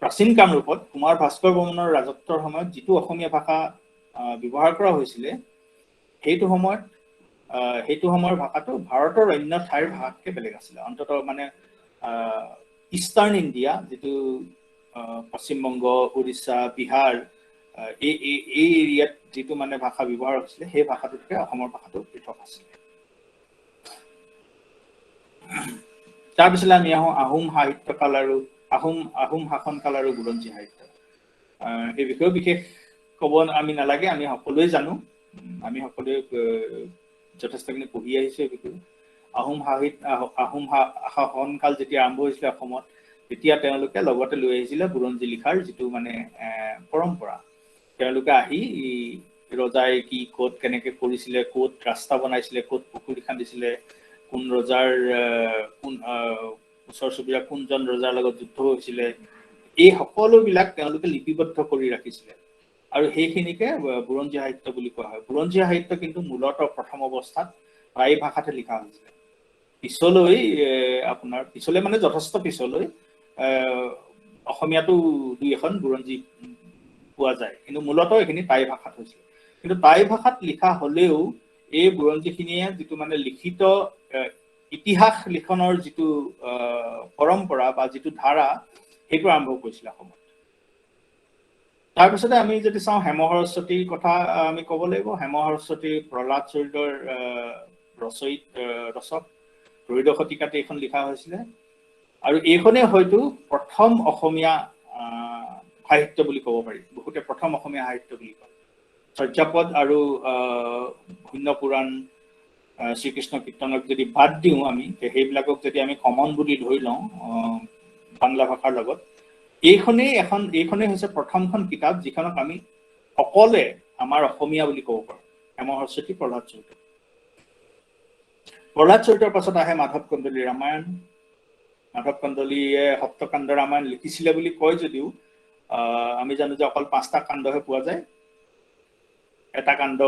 প্ৰাচীন কামৰূপত কুমাৰ ভাস্কৰ বৰ্মনৰ ৰাজত্বৰ সময়ত যিটো অসমীয়া ভাষা ব্যৱহাৰ কৰা হৈছিলে সেইটো সময়ৰ ভাষাটো ভাৰতৰ অন্য ঠাইৰ ভাষাতকৈ বেলেগ আছিলে অন্ততঃ মানে ইষ্টাৰ্ণ ইণ্ডিয়া যিটো পশ্চিমবংগ উৰিষ্যা বিহাৰ এই এৰিয়াত যিটো মানে ভাষা ব্যৱহাৰ হৈছিলে সেই ভাষাটোতকৈ অসমৰ ভাষাটো পৃথক আছিলে তাৰপিছতে আমি আহোম সাহিত্যকাল আৰু আহোম শাসনকাল আৰু বুৰঞ্জী সাহিত্য এই বিষয়েও বিশেষ ক'ব আমি নালাগে আমি সকলোৱে জানো আমি সকলোৱে যথেষ্টখিনি পঢ়ি আহিছো এই বিষয়ে আহোম শাসনকাল যেতিয়া আৰম্ভ হৈছিলে অসমত তেতিয়া তেওঁলোকে লগতে লৈ আহিছিলে বুৰঞ্জী লিখাৰ যিটো মানে পৰম্পৰা তেওঁলোকে আহি ৰজাই কি ক'ত কেনেকৈ কৰিছিলে ক'ত ৰাস্তা বনাইছিলে ক'ত পুখুৰী খান্দিছিলে কোন ৰজাৰ কোন ওচৰ চুবুৰীয়া কোনজন ৰজাৰ লগত যুদ্ধ হৈছিলে এই সকলোবিলাক তেওঁলোকে লিপিবদ্ধ কৰি ৰাখিছিলে আৰু সেইখিনিকে বুৰঞ্জী সাহিত্য বুলি কোৱা হয় বুৰঞ্জী সাহিত্য কিন্তু মূলতঃ প্ৰথম অৱস্থাত প্ৰায় ভাষাতে লিখা হৈছিলে পিছলৈ আপোনাৰ পিছলৈ মানে যথেষ্ট পিছলৈ অসমীয়াটো দুই এখন বুৰঞ্জী পোৱা যায়, কিন্তু মূলতঃ এইখিনি টাই ভাষাত হৈছিল। কিন্তু টাই ভাষাত লিখা হলেও এই বুৰঞ্জীখিনিয়ে যিটো মানে লিখিত ইতিহাস লিখনৰ যিটো পৰম্পৰা বা যিটো ধাৰা সেইটো আৰম্ভ কৰিছিল অসমত। তাৰপিছতে আমি যদি চাওঁ হেম সৰস্বতীৰ কথা আমি ক'ব লাগিব। হেম সৰস্বতী প্ৰহ্লাদ চৰিতৰ ৰচক ত্ৰয়োদশ শতিকাতে এইখন লিখা হৈছিলে, আৰু এইখনে হয়তো প্ৰথম অসমীয়া সাহিত্য বুলি ক'ব পাৰি। বহুতে প্ৰথম অসমীয়া সাহিত্য বুলি কয়। চৰ্যাপদ আৰু শূন্য পুৰাণ, শ্ৰীকৃষ্ণ কীৰ্তনক যদি বাদ দিওঁ আমি, সেইবিলাকক যদি আমি কমন বুলি ধৰি লওঁ বাংলা ভাষাৰ লগত, এইখনেই হৈছে প্ৰথমখন কিতাপ যিখনক আমি অকলে আমাৰ অসমীয়া বুলি ক'ব পাৰোঁ। হেম সৰস্বতী প্ৰহ্লাদ চৰিত। প্ৰহ্লাদ চৰিতৰ পাছত আহে মাধৱ কন্দলীৰ ৰামায়ণ। মাধৱ কন্দলীয়ে সপ্তকাণ্ড ৰামায়ণ লিখিছিলে বুলি কয় যদিও আমি জানো যে অকল 5টা কাণ্ডহে পোৱা যায়। এটা কাণ্ড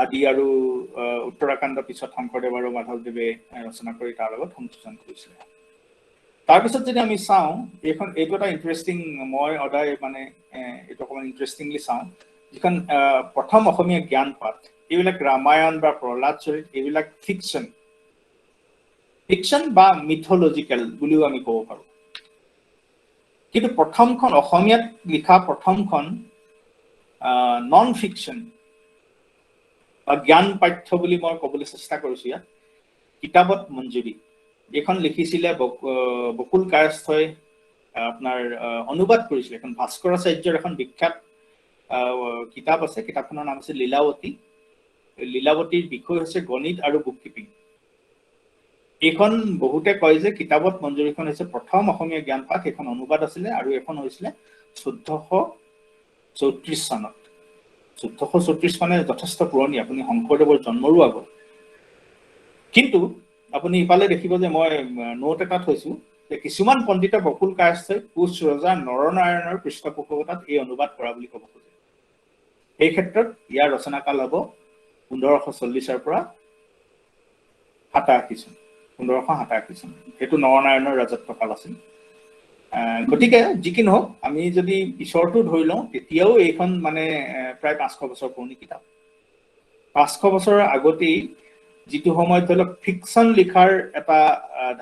আদি আৰু উত্তৰাকাণ্ড পিছত শংকৰদেৱ আৰু মাধৱদেৱে ৰচনা কৰি তাৰ লগত সংযোজন কৰিছিলে। তাৰপিছত যদি আমি চাওঁ এইটো এটা ইণ্টাৰেষ্টিং, মই সদায় মানে এইটো অকণমান ইণ্টাৰেষ্টিংলি চাওঁ, যিখন প্ৰথম অসমীয়া জ্ঞান পাঠ, এইবিলাক ৰামায়ণ বা প্ৰহ্লাদ চৰিত এইবিলাক ফিকশ্যন বা মিথলজিকেল বুলিও আমি ক'ব পাৰোঁ। কিন্তু প্ৰথমখন অসমীয়াত লিখা প্ৰথমখন নন ফিকশ্যন বা জ্ঞান পাঠ্য বুলি মই ক'বলৈ চেষ্টা কৰিছোঁ ইয়াত, কিতাপত মঞ্জুৰি। এইখন লিখিছিলে বকুল কায়স্থই আপোনাৰ অনুবাদ কৰিছিলে। এখন ভাস্কৰাচাৰ্যৰ এখন বিখ্যাত কিতাপ আছে, কিতাপখনৰ নাম হৈছে লীলাৱতী। লীলাৱতীৰ বিষয় হৈছে গণিত আৰু বুক কিপিং। এইখন বহুতে কয় যে কিতাপত মঞ্জুৰিখন হৈছে প্ৰথম অসমীয়া জ্ঞান পাঠ। এইখন অনুবাদ আছিলে আৰু এইখন হৈছিলে 1434 চনত। 1434 মানে যথেষ্ট পুৰণি, আপুনি শংকৰদেৱৰ জন্মৰো আগত। কিন্তু আপুনি ইফালে দেখিব যে মই নোট এটা থৈছোঁ যে কিছুমান পণ্ডিতে বকুল কায়স্থই কোচ ৰজা নৰনাৰায়ণৰ পৃষ্ঠপোষকতাত এই অনুবাদ কৰা বুলি ক'ব খোজে। এই ক্ষেত্ৰত ইয়াৰ ৰচনাকাল হ'ব 1540 পৰা 87 চন। 1587 চন। সেইটো নৰনাৰায়ণৰ ৰাজত্বকাল আছিল। গতিকে যি কি নহওক, আমি যদি পিছৰটো ধৰি লওঁ তেতিয়াও এইখন মানে প্ৰায় 500 বছৰ পুৰণি কিতাপ। 500 বছৰৰ আগতেই যিটো সময়ত ধৰি লওক ফিকশ্যন লিখাৰ এটা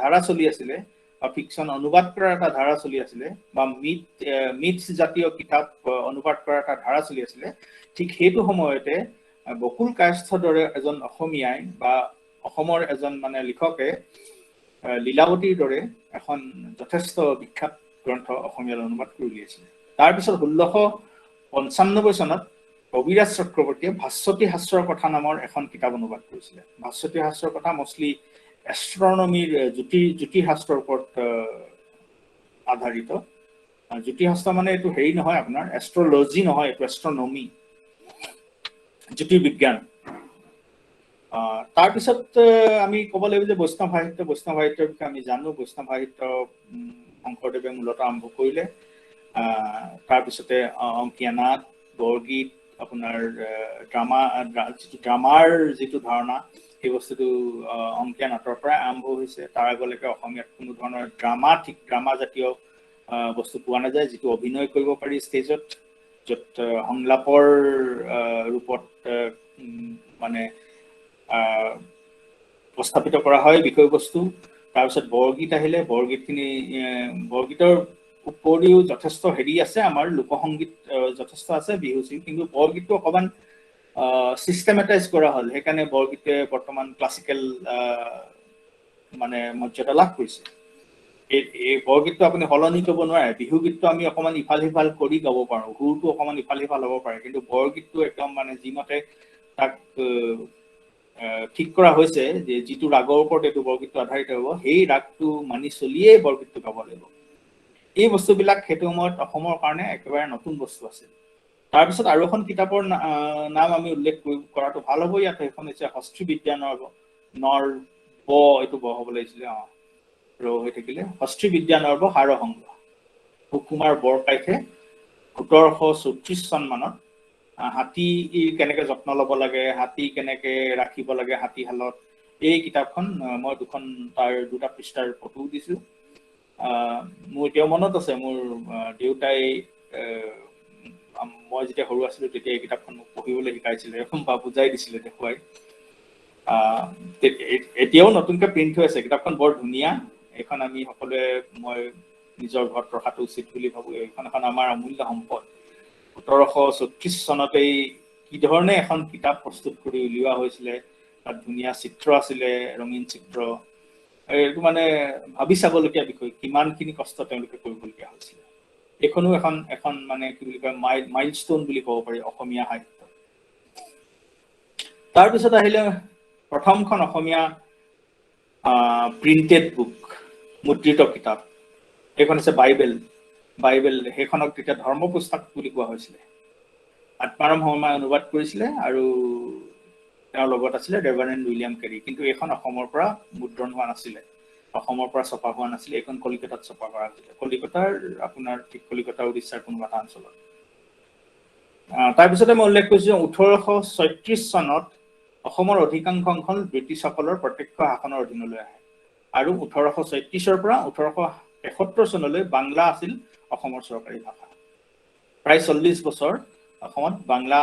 ধাৰা চলি আছিলে বা ফিকশ্যন অনুবাদ কৰাৰ এটা ধাৰা চলি আছিলে বা মিথছ জাতীয় কিতাপ অনুবাদ কৰাৰ এটা ধাৰা চলি আছিলে, ঠিক সেইটো সময়তে বকুল কায়স্থৰ দৰে এজন অসমীয়াই বা অসমৰ এজন মানে লিখকে লীলাৱতীৰ দৰে এখন যথেষ্ট বিখ্যাত গ্ৰন্থ অসমীয়ালৈ অনুবাদ কৰি উলিয়াইছিলে। তাৰপিছত 1695 চনত কবিৰাজ চক্ৰৱৰ্তীয়ে ভাস্বতী শাস্ত্ৰৰ কথা নামৰ এখন কিতাপ অনুবাদ কৰিছিলে। ভাস্বতী শাস্ত্ৰৰ কথা মষ্টলি এষ্ট্ৰনমিৰ জ্যোতিষশাস্ত্ৰৰ ওপৰত আধাৰিত। জ্যোতিষশাস্ত্ৰ মানে এইটো হেৰি নহয়, আপোনাৰ এষ্ট্ৰলজি নহয়, এইটো এষ্ট্ৰনমি, জ্যোতিৰ্বিজ্ঞান। তাৰপিছত আমি ক'ব লাগিব যে বৈষ্ণৱ সাহিত্যৰ বিষয়ে আমি জানো। বৈষ্ণৱ সাহিত্য শংকৰদেৱে মূলতঃ আৰম্ভ কৰিলে। তাৰপিছতে অংকীয়া নাট, বৰগীত, আপোনাৰ ড্ৰামাৰ যিটো ধাৰণা, সেই বস্তুটো অংকীয়া নাটৰ পৰাই আৰম্ভ হৈছে। তাৰ আগলৈকে অসমীয়াত কোনো ধৰণৰ ড্ৰামা জাতীয় বস্তু পোৱা নাযায়, যিটো অভিনয় কৰিব পাৰি ষ্টেজত, য'ত সংলাপৰ ৰূপত মানে উপস্থাপিত কৰা হয় বিষয়বস্তু। তাৰপিছত বৰগীত আহিলে। বৰগীতৰ উপৰিও যথেষ্ট হেৰি আছে, আমাৰ লোকসংগীত যথেষ্ট আছে, বিহু চিহু, কিন্তু বৰগীতটো অকণমান চিষ্টেমেটাইজ কৰা হ'ল। সেইকাৰণে বৰগীতে বৰ্তমান ক্লাছিকেল মানে মৰ্যাদা লাভ কৰিছে। এই বৰগীতটো আপুনি সলনি কৰিব নোৱাৰে। বিহু গীতটো আমি অকণমান ইফাল সিফাল কৰি গাব পাৰোঁ, সুৰটো অকণমান ইফাল সিফাল হ'ব পাৰে, কিন্তু বৰগীতটো একদম মানে যিমতে তাক ঠিক কৰা হৈছে যে যিটো ৰাগৰ ওপৰত এইটো বৰগীতটো আধাৰিত হ'ব, সেই ৰাগটো মানি চলিয়েই বৰগীতটো গাব লাগিব। এই বস্তুবিলাক সেইটো সময়ত অসমৰ কাৰণে একেবাৰে নতুন বস্তু আছিল। তাৰপিছত আৰু এখন কিতাপৰ নাম আমি উল্লেখ কৰাটো ভাল হ'ব ইয়াত। সেইখন হৈছে হস্ত্ৰী বিদ্যা এইটো ব হ'ব লাগিছিলে, ৰ হৈ থাকিলে, হস্ত্ৰী বিদ্যা নৰ্ব সাৰসংগ। সুকুমাৰ বৰকাইতে 1734 চন মানত হাতী কেনেকে যত্ন ল'ব লাগে, হাতী কেনেকে ৰাখিব লাগে হাতীশালত, এই কিতাপখন মই তাৰ 2টা পৃষ্ঠাৰ ফটো দিছো মোৰ এতিয়াও মনত আছে মোৰ দেউতাই মই যেতিয়া সৰু আছিলো তেতিয়া এই কিতাপখন মোক পঢ়িবলৈ শিকাইছিলে বা বুজাই দিছিলে দেখুৱাই এতিয়াও নতুনকৈ প্ৰিণ্ট হৈ আছে কিতাপখন বৰ ধুনীয়া এখন আমি সকলোৱে মই নিজৰ ঘৰত ৰখাটো উচিত বুলি ভাবো এইখন এখন আমাৰ অমূল্য সম্পদ 1736 চনতেই কি ধৰণে এখন কিতাপ প্ৰস্তুত কৰি উলিওৱা হৈছিলে তাত ধুনীয়া চিত্ৰ আছিলে ৰঙীন চিত্ৰ এইটো মানে ভাবি চাবলগীয়া বিষয় কিমানখিনি কষ্ট তেওঁলোকে কৰিবলগীয়া হৈছিলে এখনো এখন মানে কি বুলি কয় মাইলস্টোন বুলি ক'ব পাৰি অসমীয়া সাহিত্য তাৰ পিছত আহিলে প্ৰথমখন অসমীয়া প্ৰিন্টেড বুক মুদ্ৰিত কিতাপ এইখন আছে বাইবেল সেইখনক তেতিয়া ধৰ্ম পুস্তক বুলি কোৱা হৈছিলে আত্মাৰাম শৰ্মাই অনুবাদ কৰিছিলে আৰু তেওঁৰ লগত আছিলে ৰেভাৰেণ্ড উইলিয়াম কেৰী কিন্তু এইখন অসমৰ পৰা মুদ্ৰণ হোৱা নাছিলে অসমৰ পৰা ছপা হোৱা নাছিলে এইখন কলিকতাত ছপা কৰা হৈছিলে কলিকতাৰ আপোনাৰ ঠিক কলিকতা উৰিষ্যাৰ কোনোবা এটা অঞ্চলত তাৰপিছতে মই উল্লেখ কৰিছোঁ 1836 চনত অসমৰ অধিকাংশ অঞ্চল ব্ৰিটিছসকলৰ প্ৰত্যক্ষ শাসনৰ অধীনলৈ আহে আৰু 1836ৰ পৰা 1873 চনলৈ বাংলা আছিল অসমৰ চৰকাৰী ভাষা প্ৰায় 40 বছৰ অসমত বাংলা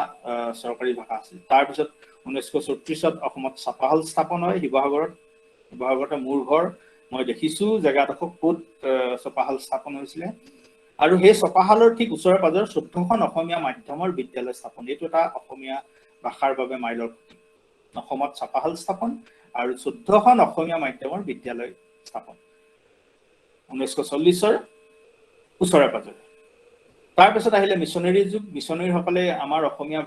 চৰকাৰী ভাষা আছিল তাৰপিছত 1934ত অসমত ছাপাহাল স্থাপন হয় শিৱসাগৰতে মোৰ ঘৰ মই দেখিছো জেগাডোখৰ ক'ত ছাপাহাল স্থাপন হৈছিলে আৰু সেই ছাপাহালৰ ঠিক ওচৰে পাজৰে 14খন অসমীয়া মাধ্যমৰ বিদ্যালয় স্থাপন এইটো এটা অসমীয়া ভাষাৰ বাবে মাইলৰ খুঁটি অসমত ছাপাহাল স্থাপন আৰু 14খন অসমীয়া মাধ্যমৰ বিদ্যালয় স্থাপন 1940ৰ ওচৰে পাজৰে তাৰপিছত আহিলে মিছনেৰী যুগ মিছনেৰীসকলে আমাৰ অসমীয়া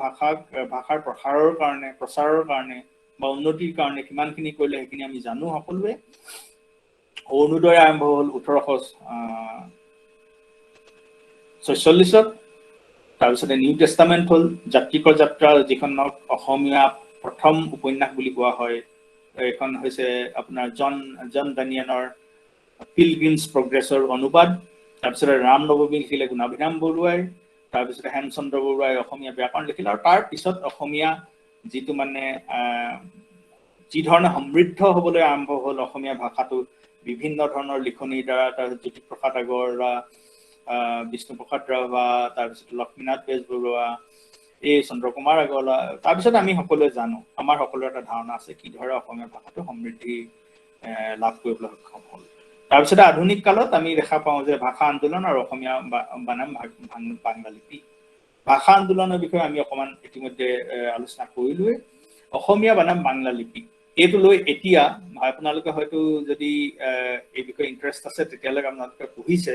ভাষাৰ প্ৰচাৰৰ কাৰণে বা উন্নতিৰ কাৰণে কিমানখিনি কৰিলে সেইখিনি আমি জানো সকলোৱে অৰুণোদয় আৰম্ভ হ'ল 1846ত তাৰপিছতে নিউ টেষ্টামেণ্ট হ'ল জাতিকৰ যাত্ৰা যিখনক অসমীয়া প্ৰথম উপন্যাস বুলি কোৱা হয় এইখন হৈছে আপোনাৰ জন ডানিয়ানৰ পিলগ্ৰিমছ প্ৰগ্ৰেছৰ অনুবাদ তাৰপিছতে ৰাম নৱমী লিখিলে গুণাভিৰাম বৰুৱাই তাৰপিছতে হেমচন্দ্ৰ বৰুৱাই অসমীয়া ব্যাকৰণ লিখিলে আৰু তাৰ পিছত অসমীয়া যিটো মানে যি ধৰণে সমৃদ্ধ হ'বলৈ আৰম্ভ হ'ল অসমীয়া ভাষাটো বিভিন্ন ধৰণৰ লিখনিৰ দ্বাৰা তাৰপিছত জ্যোতিপ্ৰসাদ আগৰৱালা বিষ্ণুপ্ৰসাদ ৰাভা তাৰপিছত লক্ষ্মীনাথ বেজবৰুৱা এই চন্দ্ৰকুমাৰ আগৰৱালা তাৰপিছত আমি সকলোৱে জানো আমাৰ সকলোৰে এটা ধাৰণা আছে কি ধৰণে অসমীয়া ভাষাটো সমৃদ্ধি লাভ কৰিবলৈ সক্ষম হ'ল তাৰপিছতে আধুনিক কালত আমি দেখা পাওঁ যে ভাষা আন্দোলন আৰু অসমীয়া বানাম বাংলা লিপি ভাষা আন্দোলনৰ বিষয়ে আমি অকণমান ইতিমধ্যে আলোচনা কৰিলোৱে অসমীয়া বানাম বাংলা লিপি এইটো লৈ এতিয়া আপোনালোকে হয়তো যদি এই বিষয়ে ইণ্টাৰেষ্ট আছে তেতিয়ালৈকে আপোনালোকে পঢ়িছে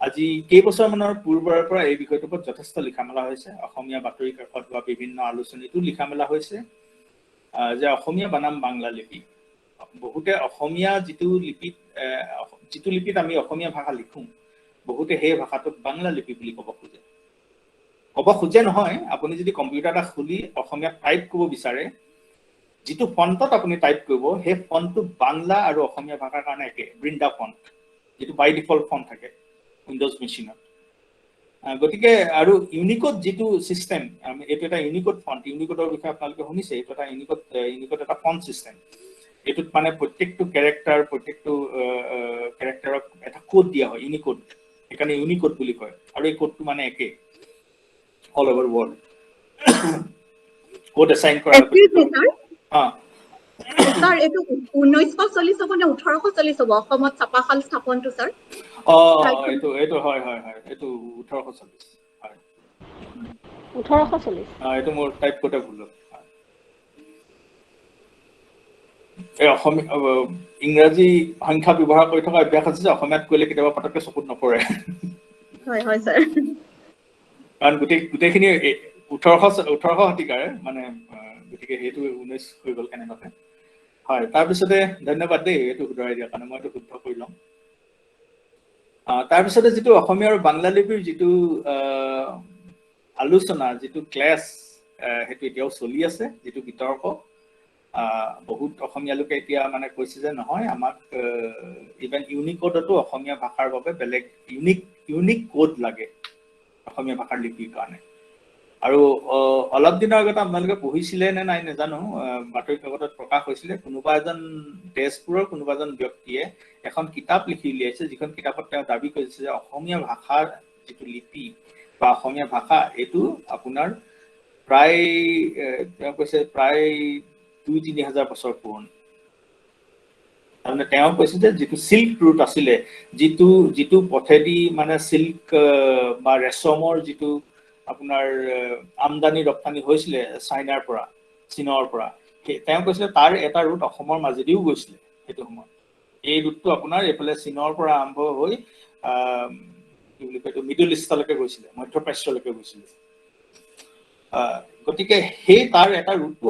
আজি কেইবছৰমানৰ পূৰ্বৰে পৰা এই বিষয়টোৰ ওপৰত যথেষ্ট লিখা মেলা হৈছে অসমীয়া বাতৰি কাকত বা বিভিন্ন আলোচনীতো লিখা মেলা হৈছে যে অসমীয়া বানাম বাংলা লিপি বহুতে অসমীয়া যিটো লিপিত আমি অসমীয়া ভাষা লিখোঁ বহুতে সেই ভাষাটোক বাংলা লিপি বুলি ক'ব খোজে নহয় আপুনি যদি কম্পিউটাৰ এটা খুলি অসমীয়া টাইপ কৰিব বিচাৰে যিটো ফণ্টত আপুনি টাইপ কৰিব সেই ফণ্টটো বাংলা আৰু অসমীয়া ভাষাৰ কাৰণে একে বৃন্দা ফণ্ট যিটো বাই ডিফল্ট ফণ্ট থাকে উইণ্ডোজ মেচিনত গতিকে আৰু ইউনিকোড যিটো চিষ্টেম এইটো এটা ইউনিকোড ফণ্ট ইউনিকোডৰ বিষয়ে আপোনালোকে শুনিছে এইটো এটা ইউনিকোড এটা ফণ্ট চিষ্টেম এইটোত মানে প্ৰত্যেকটো কেৰেক্টাৰক এটা কোড দিয়া হয় ইউনিকোড সেইকাৰণে ইউনিকোড বুলি কয় আৰু এই কোডটো মানে একে all over world code assign কৰা স্যাৰ এইটো 1940 হ'ব নে 1840 হ'ব অসমত ছাপাশাল স্থাপনটো স্যাৰ এইটো হয় এইটো 1840 হয় 1840 এইটো মোৰ টাইপ কৰোঁতে ভুল হ'ল এই অসমীয়া ইংৰাজী সংখ্যা ব্যৱহাৰ কৰি থকা অভ্যাস আছে যে অসমীয়াত কৰিলে কেতিয়াবা পটককৈ চকুত নপৰে হয় স্যাৰ কাৰণ গোটেইখিনি 1800 শতিকাৰে মানে গতিকে সেইটো 19 হৈ গ'ল কেনেবাকৈ হয় তাৰপিছতে ধন্যবাদ দেই এইটো শুধৰাই দিয়াৰ কাৰণে মই এইটো শুদ্ধ কৰি ল'ম তাৰপিছতে যিটো অসমীয়া আৰু বাংলা লিপিৰ যিটো আলোচনা যিটো ক্লাছ সেইটো এতিয়াও চলি আছে যিটো বিতৰ্ক বহুত অসমীয়া লোকে এতিয়া মানে কৈছে যে নহয় আমাক ইভেন ইউনিকোডতো অসমীয়া ভাষাৰ বাবে বেলেগ ইউনিক কোড লাগে অসমীয়া ভাষাৰ লিপিৰ কাৰণে আৰু অলপ দিনৰ আগতে আপোনালোকে পঢ়িছিলে নে নাই নাজানো, বাতৰি কাকতত প্ৰকাশ হৈছিলে কোনোবা এজন তেজপুৰৰ কোনোবা এজন ব্যক্তিয়ে এখন কিতাপ লিখি উলিয়াইছে, যিখন কিতাপত তেওঁ দাবী কৰিছে যে অসমীয়া ভাষাৰ যিটো লিপি বা অসমীয়া ভাষা এইটো আপোনাৰ প্ৰায় তেওঁ কৈছে প্ৰায় 2-3 হাজাৰ বছৰ পুৰণি। তাৰমানে তেওঁ কৈছে যে যিটো চিল্ক ৰুট আছিলে, যিটো পথেদি মানে চিল্ক বা ৰেচমৰ যিটো আপোনাৰ আমদানি ৰপ্তানি হৈছিলে চাইনাৰ পৰা, চীনৰ পৰা, তেওঁ কৈছিলে তাৰ এটা ৰুট অসমৰ মাজেদিও গৈছিলে সেইটো সময়ত। এই ৰুটটো আপোনাৰ এইফালে চীনৰ পৰা আৰম্ভ হৈ কি বুলি কয় মিডল ইষ্টলৈকে গৈছিলে, মধ্যপ্ৰাচ্যলৈকে গৈছিলে। গতিকে সেই তাৰ এটা ৰুটটো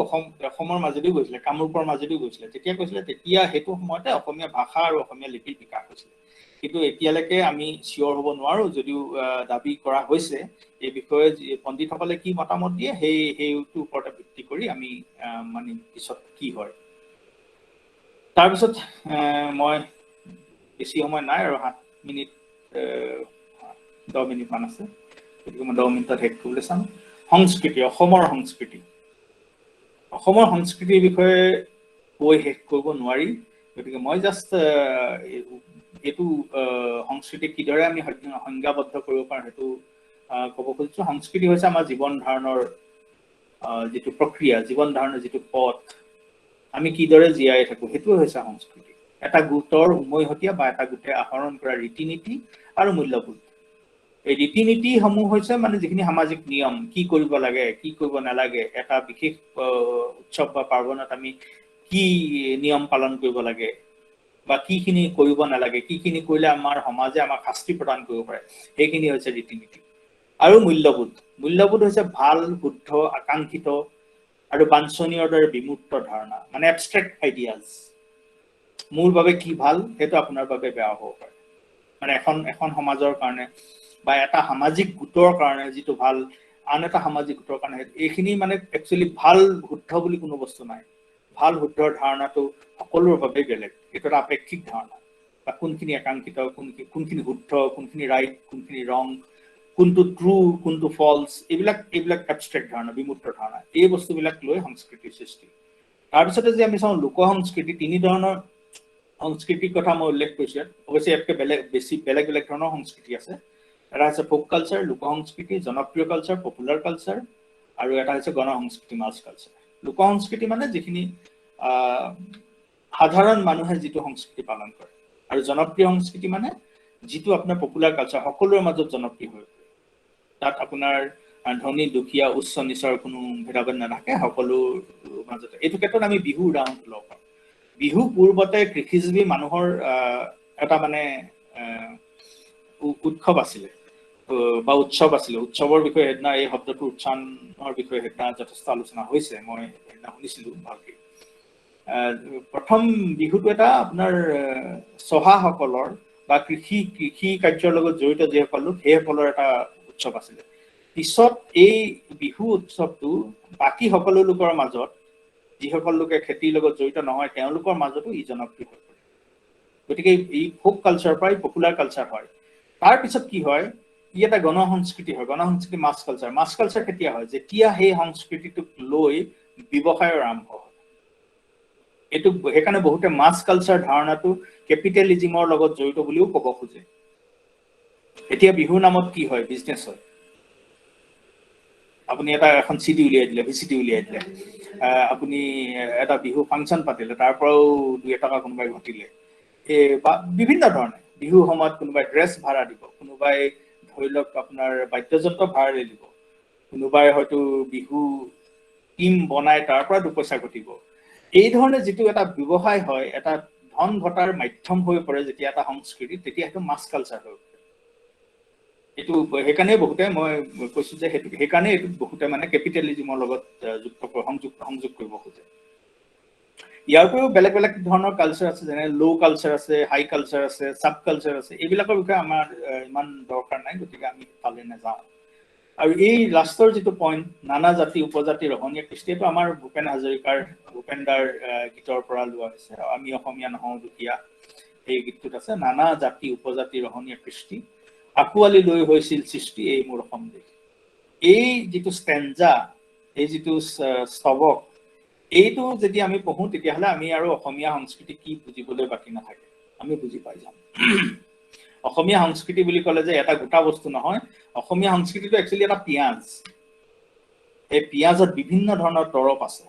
অসমৰ মাজেদিও গৈছিলে, কামৰূপৰ মাজেদিও গৈছিলে। তেতিয়া কৈছিলে তেতিয়া সেইটো সময়তে অসমীয়া ভাষা আৰু অসমীয়া লিপিৰ বিকাশ হৈছিলে। কিন্তু এতিয়ালৈকে আমি চিয়ৰ হ'ব নোৱাৰো, যদিও দাবী কৰা হৈছে। এই বিষয়ে পণ্ডিতসকলে কি মতামত দিয়ে সেইটোৰ ওপৰতে ভিত্তি কৰি আমি মানে পিছত কি হয়। তাৰপিছত মই বেছি সময় নাই আৰু 7 মিনিট 10 মিনিট মান আছে, গতিকে মই 10 মিনিটত শেষ কৰিবলৈ চাম। সংস্কৃতি, অসমৰ সংস্কৃতি। অসমৰ সংস্কৃতিৰ বিষয়ে কৈ শেষ কৰিব নোৱাৰি, গতিকে মই জাষ্ট এইটো সংস্কৃতিক কিদৰে আমি সংজ্ঞাবদ্ধ কৰিব পাৰোঁ সেইটো ক'ব খুজিছোঁ। সংস্কৃতি হৈছে আমাৰ জীৱন ধাৰণৰ যিটো প্ৰক্ৰিয়া, জীৱন ধাৰণৰ যিটো পথ, আমি কিদৰে জীয়াই থাকো সেইটোৱে হৈছে সংস্কৃতি। এটা গোটৰ উমৈহতীয়া বা এটা গোটে আহৰণ কৰা ৰীতি নীতি আৰু মূল্যবোধ। এই ৰীতি নীতিসমূহ হৈছে মানে যিখিনি সামাজিক নিয়ম, কি কৰিব লাগে কি কৰিব নালাগে, এটা বিশেষ উৎসৱ বা পাৰ্বণত আমি কি নিয়ম পালন কৰিব লাগে বা কিখিনি কৰিব নালাগে, কিখিনি কৰিলে আমাৰ সমাজে আমাক শাস্তি প্ৰদান কৰিব পাৰে, সেইখিনি হৈছে ৰীতি নীতি। আৰু মূল্যবোধ, মূল্যবোধ হৈছে ভাল, শুদ্ধ, আকাংক্ষিত আৰু বাঞ্ছনীয়ৰ দৰে বিমূৰ্ত ধাৰণা, মানে এবষ্ট্ৰেক্ট আইডিয়াজ। মোৰ বাবে কি ভাল সেইটো আপোনাৰ বাবে বেয়া হ'ব পাৰে। মানে এখন সমাজৰ কাৰণে বা এটা সামাজিক গোটৰ কাৰণে যিটো ভাল, আন এটা সামাজিক গোটৰ কাৰণে এইখিনি মানে একচুৱেলি ভাল শুদ্ধ বুলি কোনো বস্তু নাই। ভাল শুদ্ধৰ ধাৰণাটো সকলোৰ বাবে বেলেগ, এইটো এটা আপেক্ষিক ধাৰণা। বা কোনখিনি আকাংক্ষিত, কোনখিনি শুদ্ধ, কোনখিনি ৰাইট, কোনখিনি ৰং, কোনটো ট্ৰু, কোনটো ফলছ, এইবিলাক এবষ্ট্ৰেক্ট ধাৰণা, বিমূৰ্ত ধাৰণা। এই বস্তুবিলাক লৈ সংস্কৃতিৰ সৃষ্টি। তাৰপিছতে যে আমি চাওঁ লোক সংস্কৃতি, 3 ধৰণৰ সংস্কৃতিৰ কথা মই উল্লেখ কৰিছোঁ। অৱশ্যে ইয়াতকৈ বেলেগ ধৰণৰ সংস্কৃতি আছে। এটা হৈছে ফোক কালচাৰ, লোক সংস্কৃতি, জনপ্ৰিয় কালচাৰ, পপুলাৰ কালচাৰ, আৰু এটা হৈছে গণ সংস্কৃতি, মাছ কালচাৰ। লোক সংস্কৃতি মানে যিখিনি সাধাৰণ মানুহে যিটো সংস্কৃতি পালন কৰে, আৰু জনপ্ৰিয় সংস্কৃতি মানে যিটো আপোনাৰ পপুলাৰ কালচাৰ, সকলোৰে মাজত জনপ্ৰিয় হৈ পৰে। তাত আপোনাৰ ধনী দুখীয়া উচ্চ নিচৰ কোনো ভেদাভেদ নাথাকে, সকলোৰ মাজতে। এইটো ক্ষেত্ৰত আমি বিহু উদাহৰণটো ল'ব পাৰোঁ। বিহু পূৰ্বতে কৃষিজীৱী মানুহৰ এটা মানে উৎসৱ আছিলে বা উৎসৱ আছিলে। উৎসৱৰ বিষয়ে সেইদিনা এই শব্দটো উচ্চাৰণৰ বিষয়ে সেইদিনা যথেষ্ট আলোচনা হৈছে, মই সেইদিনা শুনিছিলোঁ ভালকে। প্ৰথম বিহুটো এটা আপোনাৰ চহাসকলৰ বা কৃষি কাৰ্যৰ লগত জড়িত যিসকল লোক, সেইসকলৰ এটা উৎসৱ আছিলে। পিছত এই বিহু উৎসৱটো বাকী সকলো লোকৰ মাজত, যিসকল লোকে খেতিৰ লগত জড়িত নহয় তেওঁলোকৰ মাজতো ই জনপ্ৰিয় হৈ পৰে। গতিকে ই ফোক কালচাৰ পৰা পপুলাৰ কালচাৰ হয়। তাৰপিছত কি হয়, ই এটা গণ সংস্কৃতি হয়। গণ সংস্কৃতি মাছ কালচাৰ। মাছ কালচাৰ কেতিয়া হয়, যেতিয়া সেই সংস্কৃতিটোক লৈ ব্যৱসায়ৰ আৰম্ভ হয়। এইটো সেইকাৰণে বহুতে মাছ কালচাৰ ধাৰণাটো কেপিটেলিজিমৰ লগত জড়িত বুলিও ক'ব খোজে। এতিয়া বিহুৰ নামত কি হয়, বিজনেছ হয়। আপুনি এখন চিডি উলিয়াই দিলে, ভিচিডি উলিয়াই দিলে, আপুনি এটা বিহু ফাংচন পাতিলে, তাৰ পৰাও 2 টকা কোনোবাই ঘটিলে। বা বিভিন্ন ধৰণে বিহুৰ সময়ত কোনোবাই ড্ৰেছ ভাড়া দিব, কোনোবাই ধৰি লওক আপোনাৰ বাদ্যযন্ত্ৰ ভাড়াৰে দিব, কোনোবাই হয়তো বিহু টিম বনাই তাৰ পৰা 2 পইচা ঘটিব। এই ধৰণে যিটো এটা ব্যৱসায় হয়, এটা ধন ঘটাৰ মাধ্যম হৈ পৰে যেতিয়া এটা সংস্কৃতি, তেতিয়া সেইটো মাছ কালচাৰ হৈ পৰে। এইটো সেইকাৰণে বহুতে, মই কৈছো যে সেইকাৰণে এইটো বহুতে মানে কেপিটেলিজিমৰ লগত সংযোগ কৰিব খোজে। ইয়াৰ উপৰিও বেলেগ ধৰণৰ কালচাৰ আছে, যেনে ল' কালচাৰ আছে, হাই কালচাৰ আছে, চাব কালচাৰ আছে। এইবিলাকৰ বিষয়ে আমাৰ ইমান দৰকাৰ নাই, গতিকে আমি তালৈ নাযাওঁ। আৰু এই লাষ্টৰ যিটো পইণ্ট, নানা জাতি উপজাতি ৰহণীয়া কৃষ্টি, এইটো আমাৰ ভূপেন দাৰ গীতৰ পৰা লোৱা হৈছে। আমি অসমীয়া নহওঁ দুখীয়া, এই গীতটোত আছে, নানা জাতি উপজাতি ৰহণীয়া কৃষ্টি, আঁকোৱালি লৈ হৈছিল সৃষ্টি এই মোৰ অসম দেশ। এই যিটো ষ্টেঞ্জা, এই যিটো স্তৱক, এইটো যদি আমি পঢ়ো তেতিয়াহ'লে আমি আৰু অসমীয়া সংস্কৃতি কি বুজিবলৈ বাকী নাথাকে, আমি বুজি পাই যাম। অসমীয়া সংস্কৃতি বুলি ক'লে যে এটা গোটা বস্তু নহয়, অসমীয়া সংস্কৃতিটো একচুৱেলি এটা পিঁয়াজ। এই পিঁয়াজত বিভিন্ন ধৰণৰ তৰপ আছে।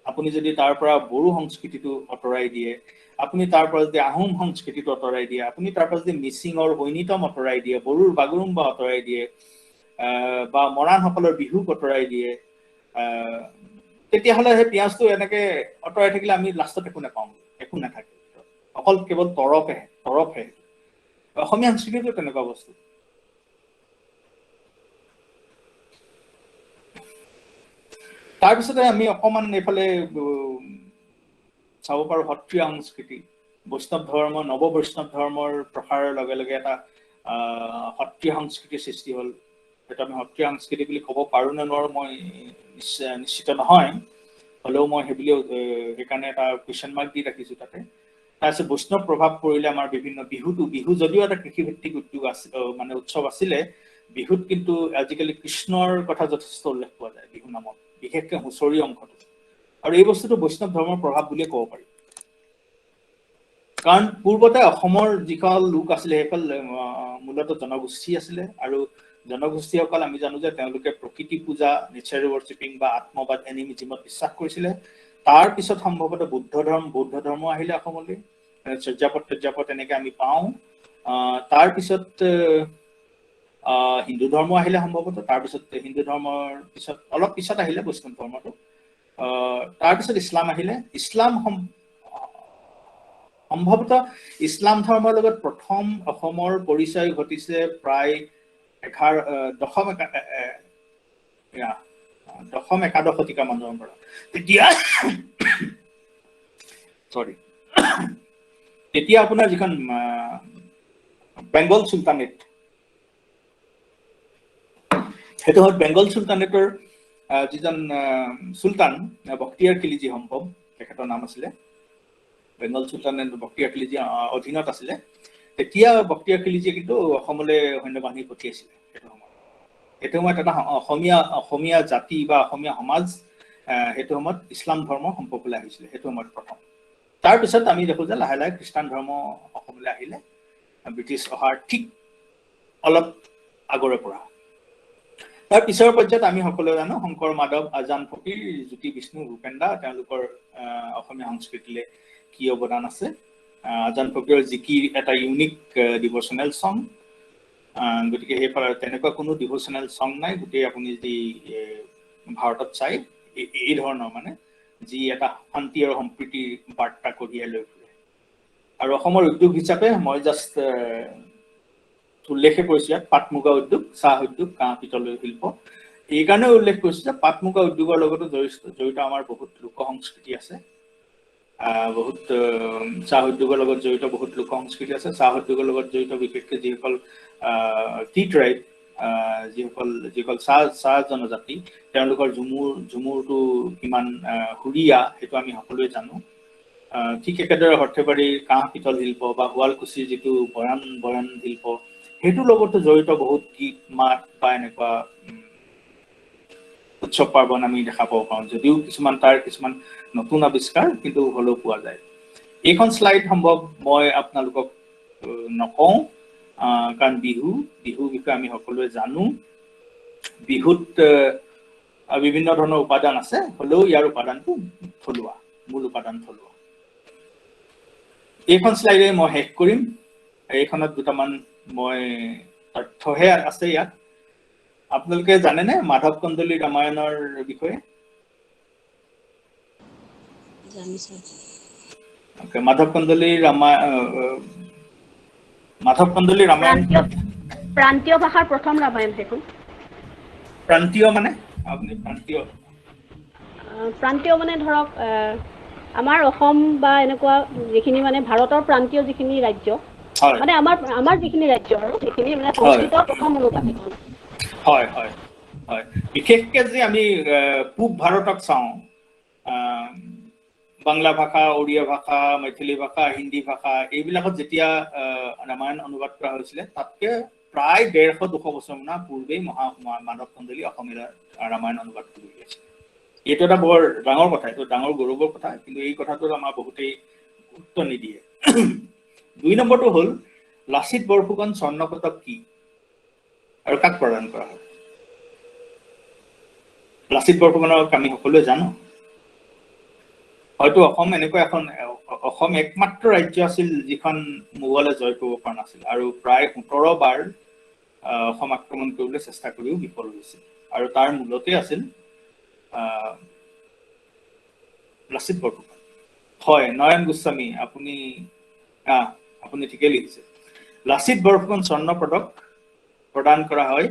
আপুনি যদি তাৰ পৰা বড়ো সংস্কৃতিটো আঁতৰাই দিয়ে, আপুনি তাৰ পৰা যদি আহোম সংস্কৃতিটো আঁতৰাই দিয়ে, আপুনি তাৰ পৰা যদি মিচিঙৰ ঐনিতম আঁতৰাই দিয়ে, বড়োৰ বাগুৰুম্বা আঁতৰাই দিয়ে, বা মৰাণসকলৰ বিহু আঁতৰাই দিয়ে, তেতিয়াহ'লে সেই পিঁয়াজটো এনেকে আঁতৰাই থাকিলে আমি লাষ্টত একো নাপাওঁ, একো নাথাকে, অকল কেৱল তৰপহে। অসমীয়া সংস্কৃতিটো তেনেকুৱা বস্তু। তাৰপিছতে আমি অকমান এইফালে চাব পাৰো সত্ৰীয়া সংস্কৃতি, বৈষ্ণৱ ধৰ্ম, নৱ বৈষ্ণৱ ধৰ্মৰ প্ৰসাৰৰ লগে লগে এটা সত্ৰীয়া সংস্কৃতিৰ সৃষ্টি হ'ল। সেইটো আমি সত্ৰীয়া সংস্কৃতি বুলি ক'ব পাৰো নে নোৱাৰো মই নিশ্চিত নহয়, হ'লেও মই সেইকাৰণে এটা কুৱেশ্যন মাৰ্ক দি ৰাখিছো তাতে। তাৰপিছত বৈষ্ণৱ প্ৰভাৱ পৰিলে আমাৰ বিভিন্ন বিহু যদিও এটা কৃষিভিত্তিক উদ্যোগ আছিল, মানে উৎসৱ আছিলে, বিহুত কিন্তু আজিকালি কৃষ্ণৰ কথা যথেষ্ট উল্লেখ পোৱা যায় বিহু নামত, বিশেষকৈ হুঁচৰি অংশটো। আৰু এই বস্তুটো বৈষ্ণৱ ধৰ্মৰ প্ৰভাৱ বুলিয়ে ক'ব পাৰি। কাৰণ পূৰ্বতে অসমৰ যিসকল লোক আছিলে সেইসকল মূলতঃ জনগোষ্ঠী আছিলে, আৰু জনগোষ্ঠীসকল আমি জানো যে তেওঁলোকে প্ৰকৃতি পূজা, নেচাৰ ৱৰ্শ্বিপিং বা আত্মবাদ, এনিমিজিমত বিশ্বাস কৰিছিলে। তাৰ পিছত সম্ভৱতঃ বৌদ্ধ ধৰ্ম আহিলে অসমলৈ, চৰ্যাপদ এনেকে আমি পাওঁ। তাৰপিছত হিন্দু ধৰ্ম আহিলে সম্ভৱতঃ, তাৰপিছত হিন্দু ধৰ্মৰ পিছত অলপ পিছত আহিলে বৈষ্ণৱ ধৰ্মটো, তাৰপিছত ইছলাম আহিলে। ইছলাম সম্ভৱতঃ ইছলাম ধৰ্মৰ লগত প্ৰথম অসমৰ পৰিচয় ঘটিছে প্ৰায় দশম একাদশ শতিকা মানৰ পৰা। তেতিয়া আপোনাৰ যিখন বেংগল চুলতানেট, সেইটো হ'ল বেংগল চুলতানেটৰ যিজন চুলতান বখতিয়াৰ খিলজী সম্ভৱ তেখেতৰ নাম আছিলে, বেংগল চুলতানেট বখতিয়াৰ খিলজী অধীনত আছিলে। তেতিয়া বখতিয়াৰ খিলজীয়ে কিন্তু অসমলৈ সৈন্য বাহিনী পঠিয়াইছিলে। সেইটো সময়ত এটা অসমীয়া জাতি বা অসমীয়া সমাজ সেইটো সময়ত ইছলাম ধৰ্ম সম্পৰ্কলৈ আহিছিলে, সেইটো সময়ত প্ৰথম। তাৰপিছত আমি দেখো যে লাহে লাহে খ্ৰীষ্টান ধৰ্ম অসমলৈ আহিলে, ব্ৰিটিছ অহাৰ ঠিক অলপ আগৰে পৰা। তাৰ পিছৰ পৰ্যায়ত আমি সকলোৱে জানো শংকৰ মাধৱ, আজান ফকীৰ, জ্যোতি বিষ্ণু, ভূপেন দা, তেওঁলোকৰ অসমীয়া সংস্কৃতিলৈ কি অৱদান আছে। আজান ফকীৰৰ জিকিৰ এটা ইউনিক ডিভ'চনেল চং, গতিকে সেইফালে তেনেকুৱা কোনো ডিভ'চনেল চং নাই। গোটেই আপুনি যদি ভাৰতত চাই এই ধৰণৰ মানে যি এটা শান্তি আৰু সম্প্ৰীতিৰ বাৰ্তা কঢ়িয়াই লৈ ফুৰে। আৰু অসমৰ উদ্যোগ হিচাপে মই জাষ্ট উল্লেখে কৰিছো ইয়াত পাট মুগা উদ্যোগ, চাহ উদ্যোগ, কাঁহ পিতল শিল্প। এইকাৰণে উল্লেখ কৰিছো যে পাট মুগা উদ্যোগৰ লগতো জড়িত আমাৰ বহুত লোক সংস্কৃতি আছে, বহুত চাহ উদ্যোগৰ লগত জড়িত বহুত লোক সংস্কৃতি আছে। চাহ উদ্যোগৰ লগত জড়িত বিশেষকৈ যিসকল টি ট্ৰাইব, যিসকল চাহ জনজাতি, তেওঁলোকৰ ঝুমুৰটো কিমান সুৰীয়া সেইটো আমি সকলোৱে জানো। ঠিক একেদৰে সৰ্থেবাৰীৰ কাঁহ পিতল শিল্প বা শুৱালকুছিৰ যিটো বয়ান শিল্প, সেইটোৰ লগতো জড়িত বহুত গীত মাত বা এনেকুৱা উৎসৱ পাৰ্বণ আমি দেখা পাব পাৰোঁ, যদিও তাৰ কিছুমান নতুন আৱিষ্কাৰ কিন্তু হ'লেও পোৱা যায়। এইখন শ্লাইড সম্ভৱ মই আপোনালোকক নকওঁ, কাৰণ বিহুৰ বিষয়ে আমি সকলোৱে জানো। বিহুত বিভিন্ন ধৰণৰ উপাদান আছে, হ'লেও ইয়াৰ উপাদানটো থলুৱা, মূল উপাদান থলুৱা। এইখন শ্লাইডে মই শেষ কৰিম। এইখনত দুটামান মই তথ্যহে আছে ইয়াত। আপোনালোকে জানেনে মাধৱ কন্দলী ৰামায়ণৰ বিষয়ে? মাধৱ কন্দলী ৰামায়ণ প্ৰান্তীয় ভাষাৰ প্ৰথম ৰামায়ণ সেইটো। প্ৰান্তীয় মানে প্ৰান্তীয় মানে ধৰক আমাৰ অসম বা এনেকুৱা যিখিনি মানে ভাৰতৰ প্ৰান্তীয় যিখিনি ৰাজ্য, মানে আমাৰ যিখিনি ৰাজ্য আৰু সেইখিনি মানে সংস্কৃতৰ প্ৰথম অনুবাদ। হয় হয় হয়, বিশেষকে যে আমি পূব ভাৰতক চাওঁ, বাংলা ভাষা, ওড়িয়া ভাষা, মেথিলি ভাষা, হিন্দী ভাষা, এইবিলাকত যেতিয়া ৰামায়ণ অনুবাদ কৰা হৈছিলে, তাতকে প্ৰায় 150-200 বছৰ পূৰ্বেই মাধৱ কন্দলী অসমীয়া ৰামায়ণ অনুবাদ কৰি উলিয়াইছিল। এইটো এটা বৰ ডাঙৰ কথা, এইটো ডাঙৰ গৌৰৱৰ কথা, কিন্তু এই কথাটো আমাৰ বহুতেই গুৰুত্ব নিদিয়ে। 2 নম্বৰটো হ'ল লাচিত বৰফুকন স্বৰ্ণ পদক কি আৰু কাক প্ৰদান কৰা হয়। লাচিত বৰফুকনক আমি সকলোৱে জানো। হয়তো অসম এনেকুৱা এখন অসম একমাত্ৰ ৰাজ্য আছিল যিখন মোগলে জয় কৰিব পৰা নাছিল, আৰু প্ৰায় 17 বাৰ অসম আক্ৰমণ কৰিবলৈ চেষ্টা কৰিও বিফল হৈছিল, আৰু তাৰ মূলতে আছিল লাচিত বৰফুকন। হয়, নয়ন গোস্বামী, আপুনি ঠিকে লিখিছে। লাচিত বৰফুকন স্বৰ্ণ পদক প্ৰদান কৰা হয়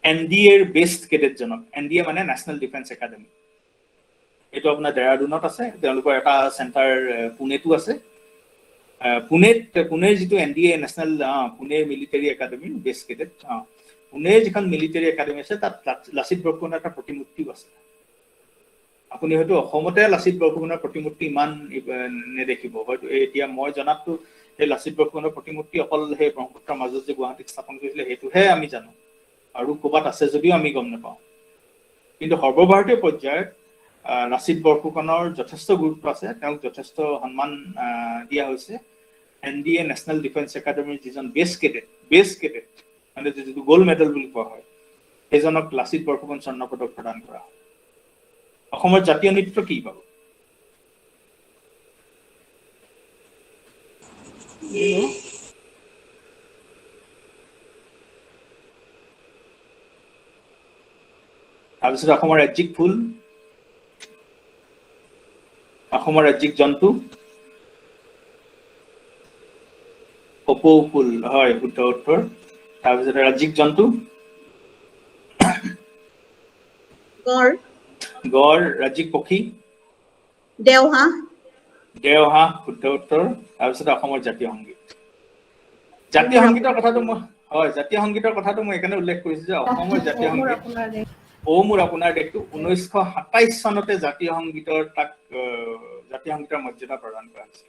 NDAৰ বেষ্ট কেডেটজনক। NDA মানে নেশ্যনেল ডিফেন্স একাডেমি। এইটো আপোনাৰ দেৰাদুনত আছে, তেওঁলোকৰ এটা চেণ্টাৰ পুনেতো আছে। পুনেৰ যিটো NDA national Pune military academy best cadet, পুনেৰ যিখন মিলিটাৰী একাডেমি আছে তাত লাচিত বৰফুকনৰ এটা প্ৰতিমূৰ্তিও আছে। আপুনি হয়তো অসমতে লাচিত বৰফুকনৰ প্ৰতিমূৰ্তি ইমান নেদেখিব, হয়তো এতিয়া মই জনাততো সেই লাচিত বৰফুকনৰ প্ৰতিমূৰ্তি অকল সেই ব্ৰহ্মপুত্ৰৰ মাজত যে গুৱাহাটীত স্থাপন কৰিছিলে সেইটোহে আমি জানো, আৰু ক'ৰবাত আছে যদিও আমি গম নাপাওঁ। কিন্তু সৰ্বভাৰতীয় পৰ্যায়ত লাচিত বৰফুকনৰ যথেষ্ট গুৰুত্ব আছে, তেওঁক যথেষ্ট সন্মান দিয়া হৈছে। NDA নেশ্যনেল ডিফেন্স একাডেমিৰ যিজন বেষ্ট কেডেট মানে যিটো গ'ল্ড মেডেল বুলি কোৱা হয়, সেইজনক লাচিত বৰফুকন স্বৰ্ণ পদক প্ৰদান কৰা হয়। অসমৰ জাতীয় নৃত্য কি বাৰু? তাৰপিছত অসমৰ ৰাজ্যিক ফুল, অসমৰ ৰাজ্যিক জন্তু কপৌ ফুল, হয় শুদ্ধ উত্তৰ। তাৰপিছত ৰাজ্যিক জন্তু গড়, ৰাজ্যিক পক্ষী দেওহাঁহ, শুদ্ধ উত্তৰ। তাৰপিছত অসমৰ জাতীয় সংগীত। জাতীয় সংগীতৰ কথাটো মই এইকাৰণে উল্লেখ কৰিছো যে অসমৰ জাতীয় সংগীত ও মোৰ আপোনাৰ দেশটো 1927 চনতে জাতীয় সংগীতৰ মৰ্যাদা প্ৰদান কৰা হৈছিল।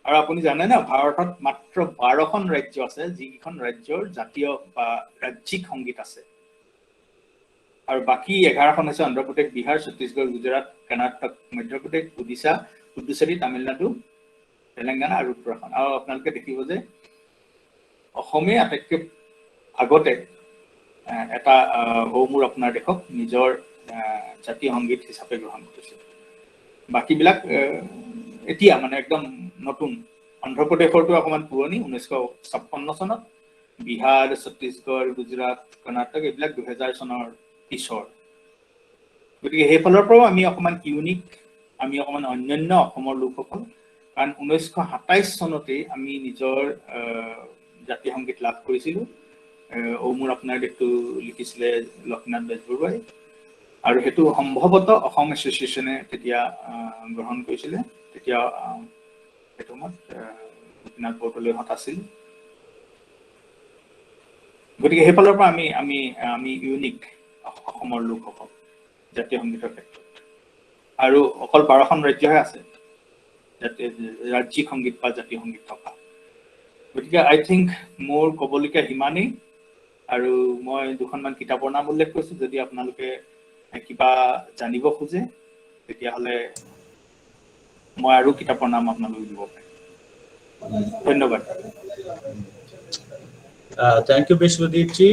আৰু আপুনি জানে না, ভাৰতত মাত্ৰ 12খন ৰাজ্য আছে যিকেইখন ৰাজ্যৰ জাতীয় বা ৰাজ্যিক সংগীত আছে, আৰু বাকী 11খন হৈছে অন্ধ্ৰপ্ৰদেশ, বিহাৰ, ছত্তীশগড়, গুজৰাট, কৰ্ণাটক, মধ্যপ্ৰদেশ, ওড়িশা, পুডুচেৰী, তামিলনাডু, তেলেংগানা আৰু উত্তৰাখণ্ড। আৰু আপোনালোকে দেখিব যে অসমে আটাইতকৈ আগতে এটা ও মোৰ আপোনাৰ দেশক নিজৰ জাতীয় সংগীত হিচাপে গ্ৰহণ কৰিছে। বাকীবিলাক এতিয়া মানে একদম নতুন। অন্ধ্ৰপ্ৰদেশৰটো অকণমান পুৰণি, 1956 চনত, বিহাৰ, ছত্তীশগড়, গুজৰাট, কৰ্ণাটক এইবিলাক 2000 চনৰ পিছৰ। গতিকে সেইফালৰ পৰাও আমি অকণমান ইউনিক, আমি অকণমান অন্যান্য অসমৰ লোকসকল, কাৰণ 1927 চনতেই আমি নিজৰ জাতীয় সংগীত লাভ কৰিছিলোঁ। ও মোৰ আপোনাৰ দেশটো লিখিছিলে লক্ষ্মীনাথ বেজবৰুৱাই, আৰু সেইটো সম্ভৱতঃ অসম এছ'চিয়েশ্যনে তেতিয়া গ্ৰহণ কৰিছিলে। তেতিয়া সেইটো সময়ত লক্ষ্মীনাথ বৰদলৈহঁত আছিল। গতিকে সেইফালৰ পৰা আমি ইউনিক অসমৰ লোকসকল জাতীয় সংগীতৰ ক্ষেত্ৰত। আৰু অকল 12খন ৰাজ্যহে আছে ৰাজ্যিক সংগীত বা জাতীয় সংগীত থকা। গতিকে আই থিংক মোৰ ক'বলগীয়া সিমানেই, আৰু মই 2খনমান কিতাপৰ নাম উল্লেখ কৰিছোঁ। যদি আপোনালোকে কিবা জানিব খোজে তেতিয়াহ'লে মই আৰু কিতাপৰ নাম আপোনালোকে দিব পাৰিম। ধন্যবাদ। Thank you, Bishwadip ji.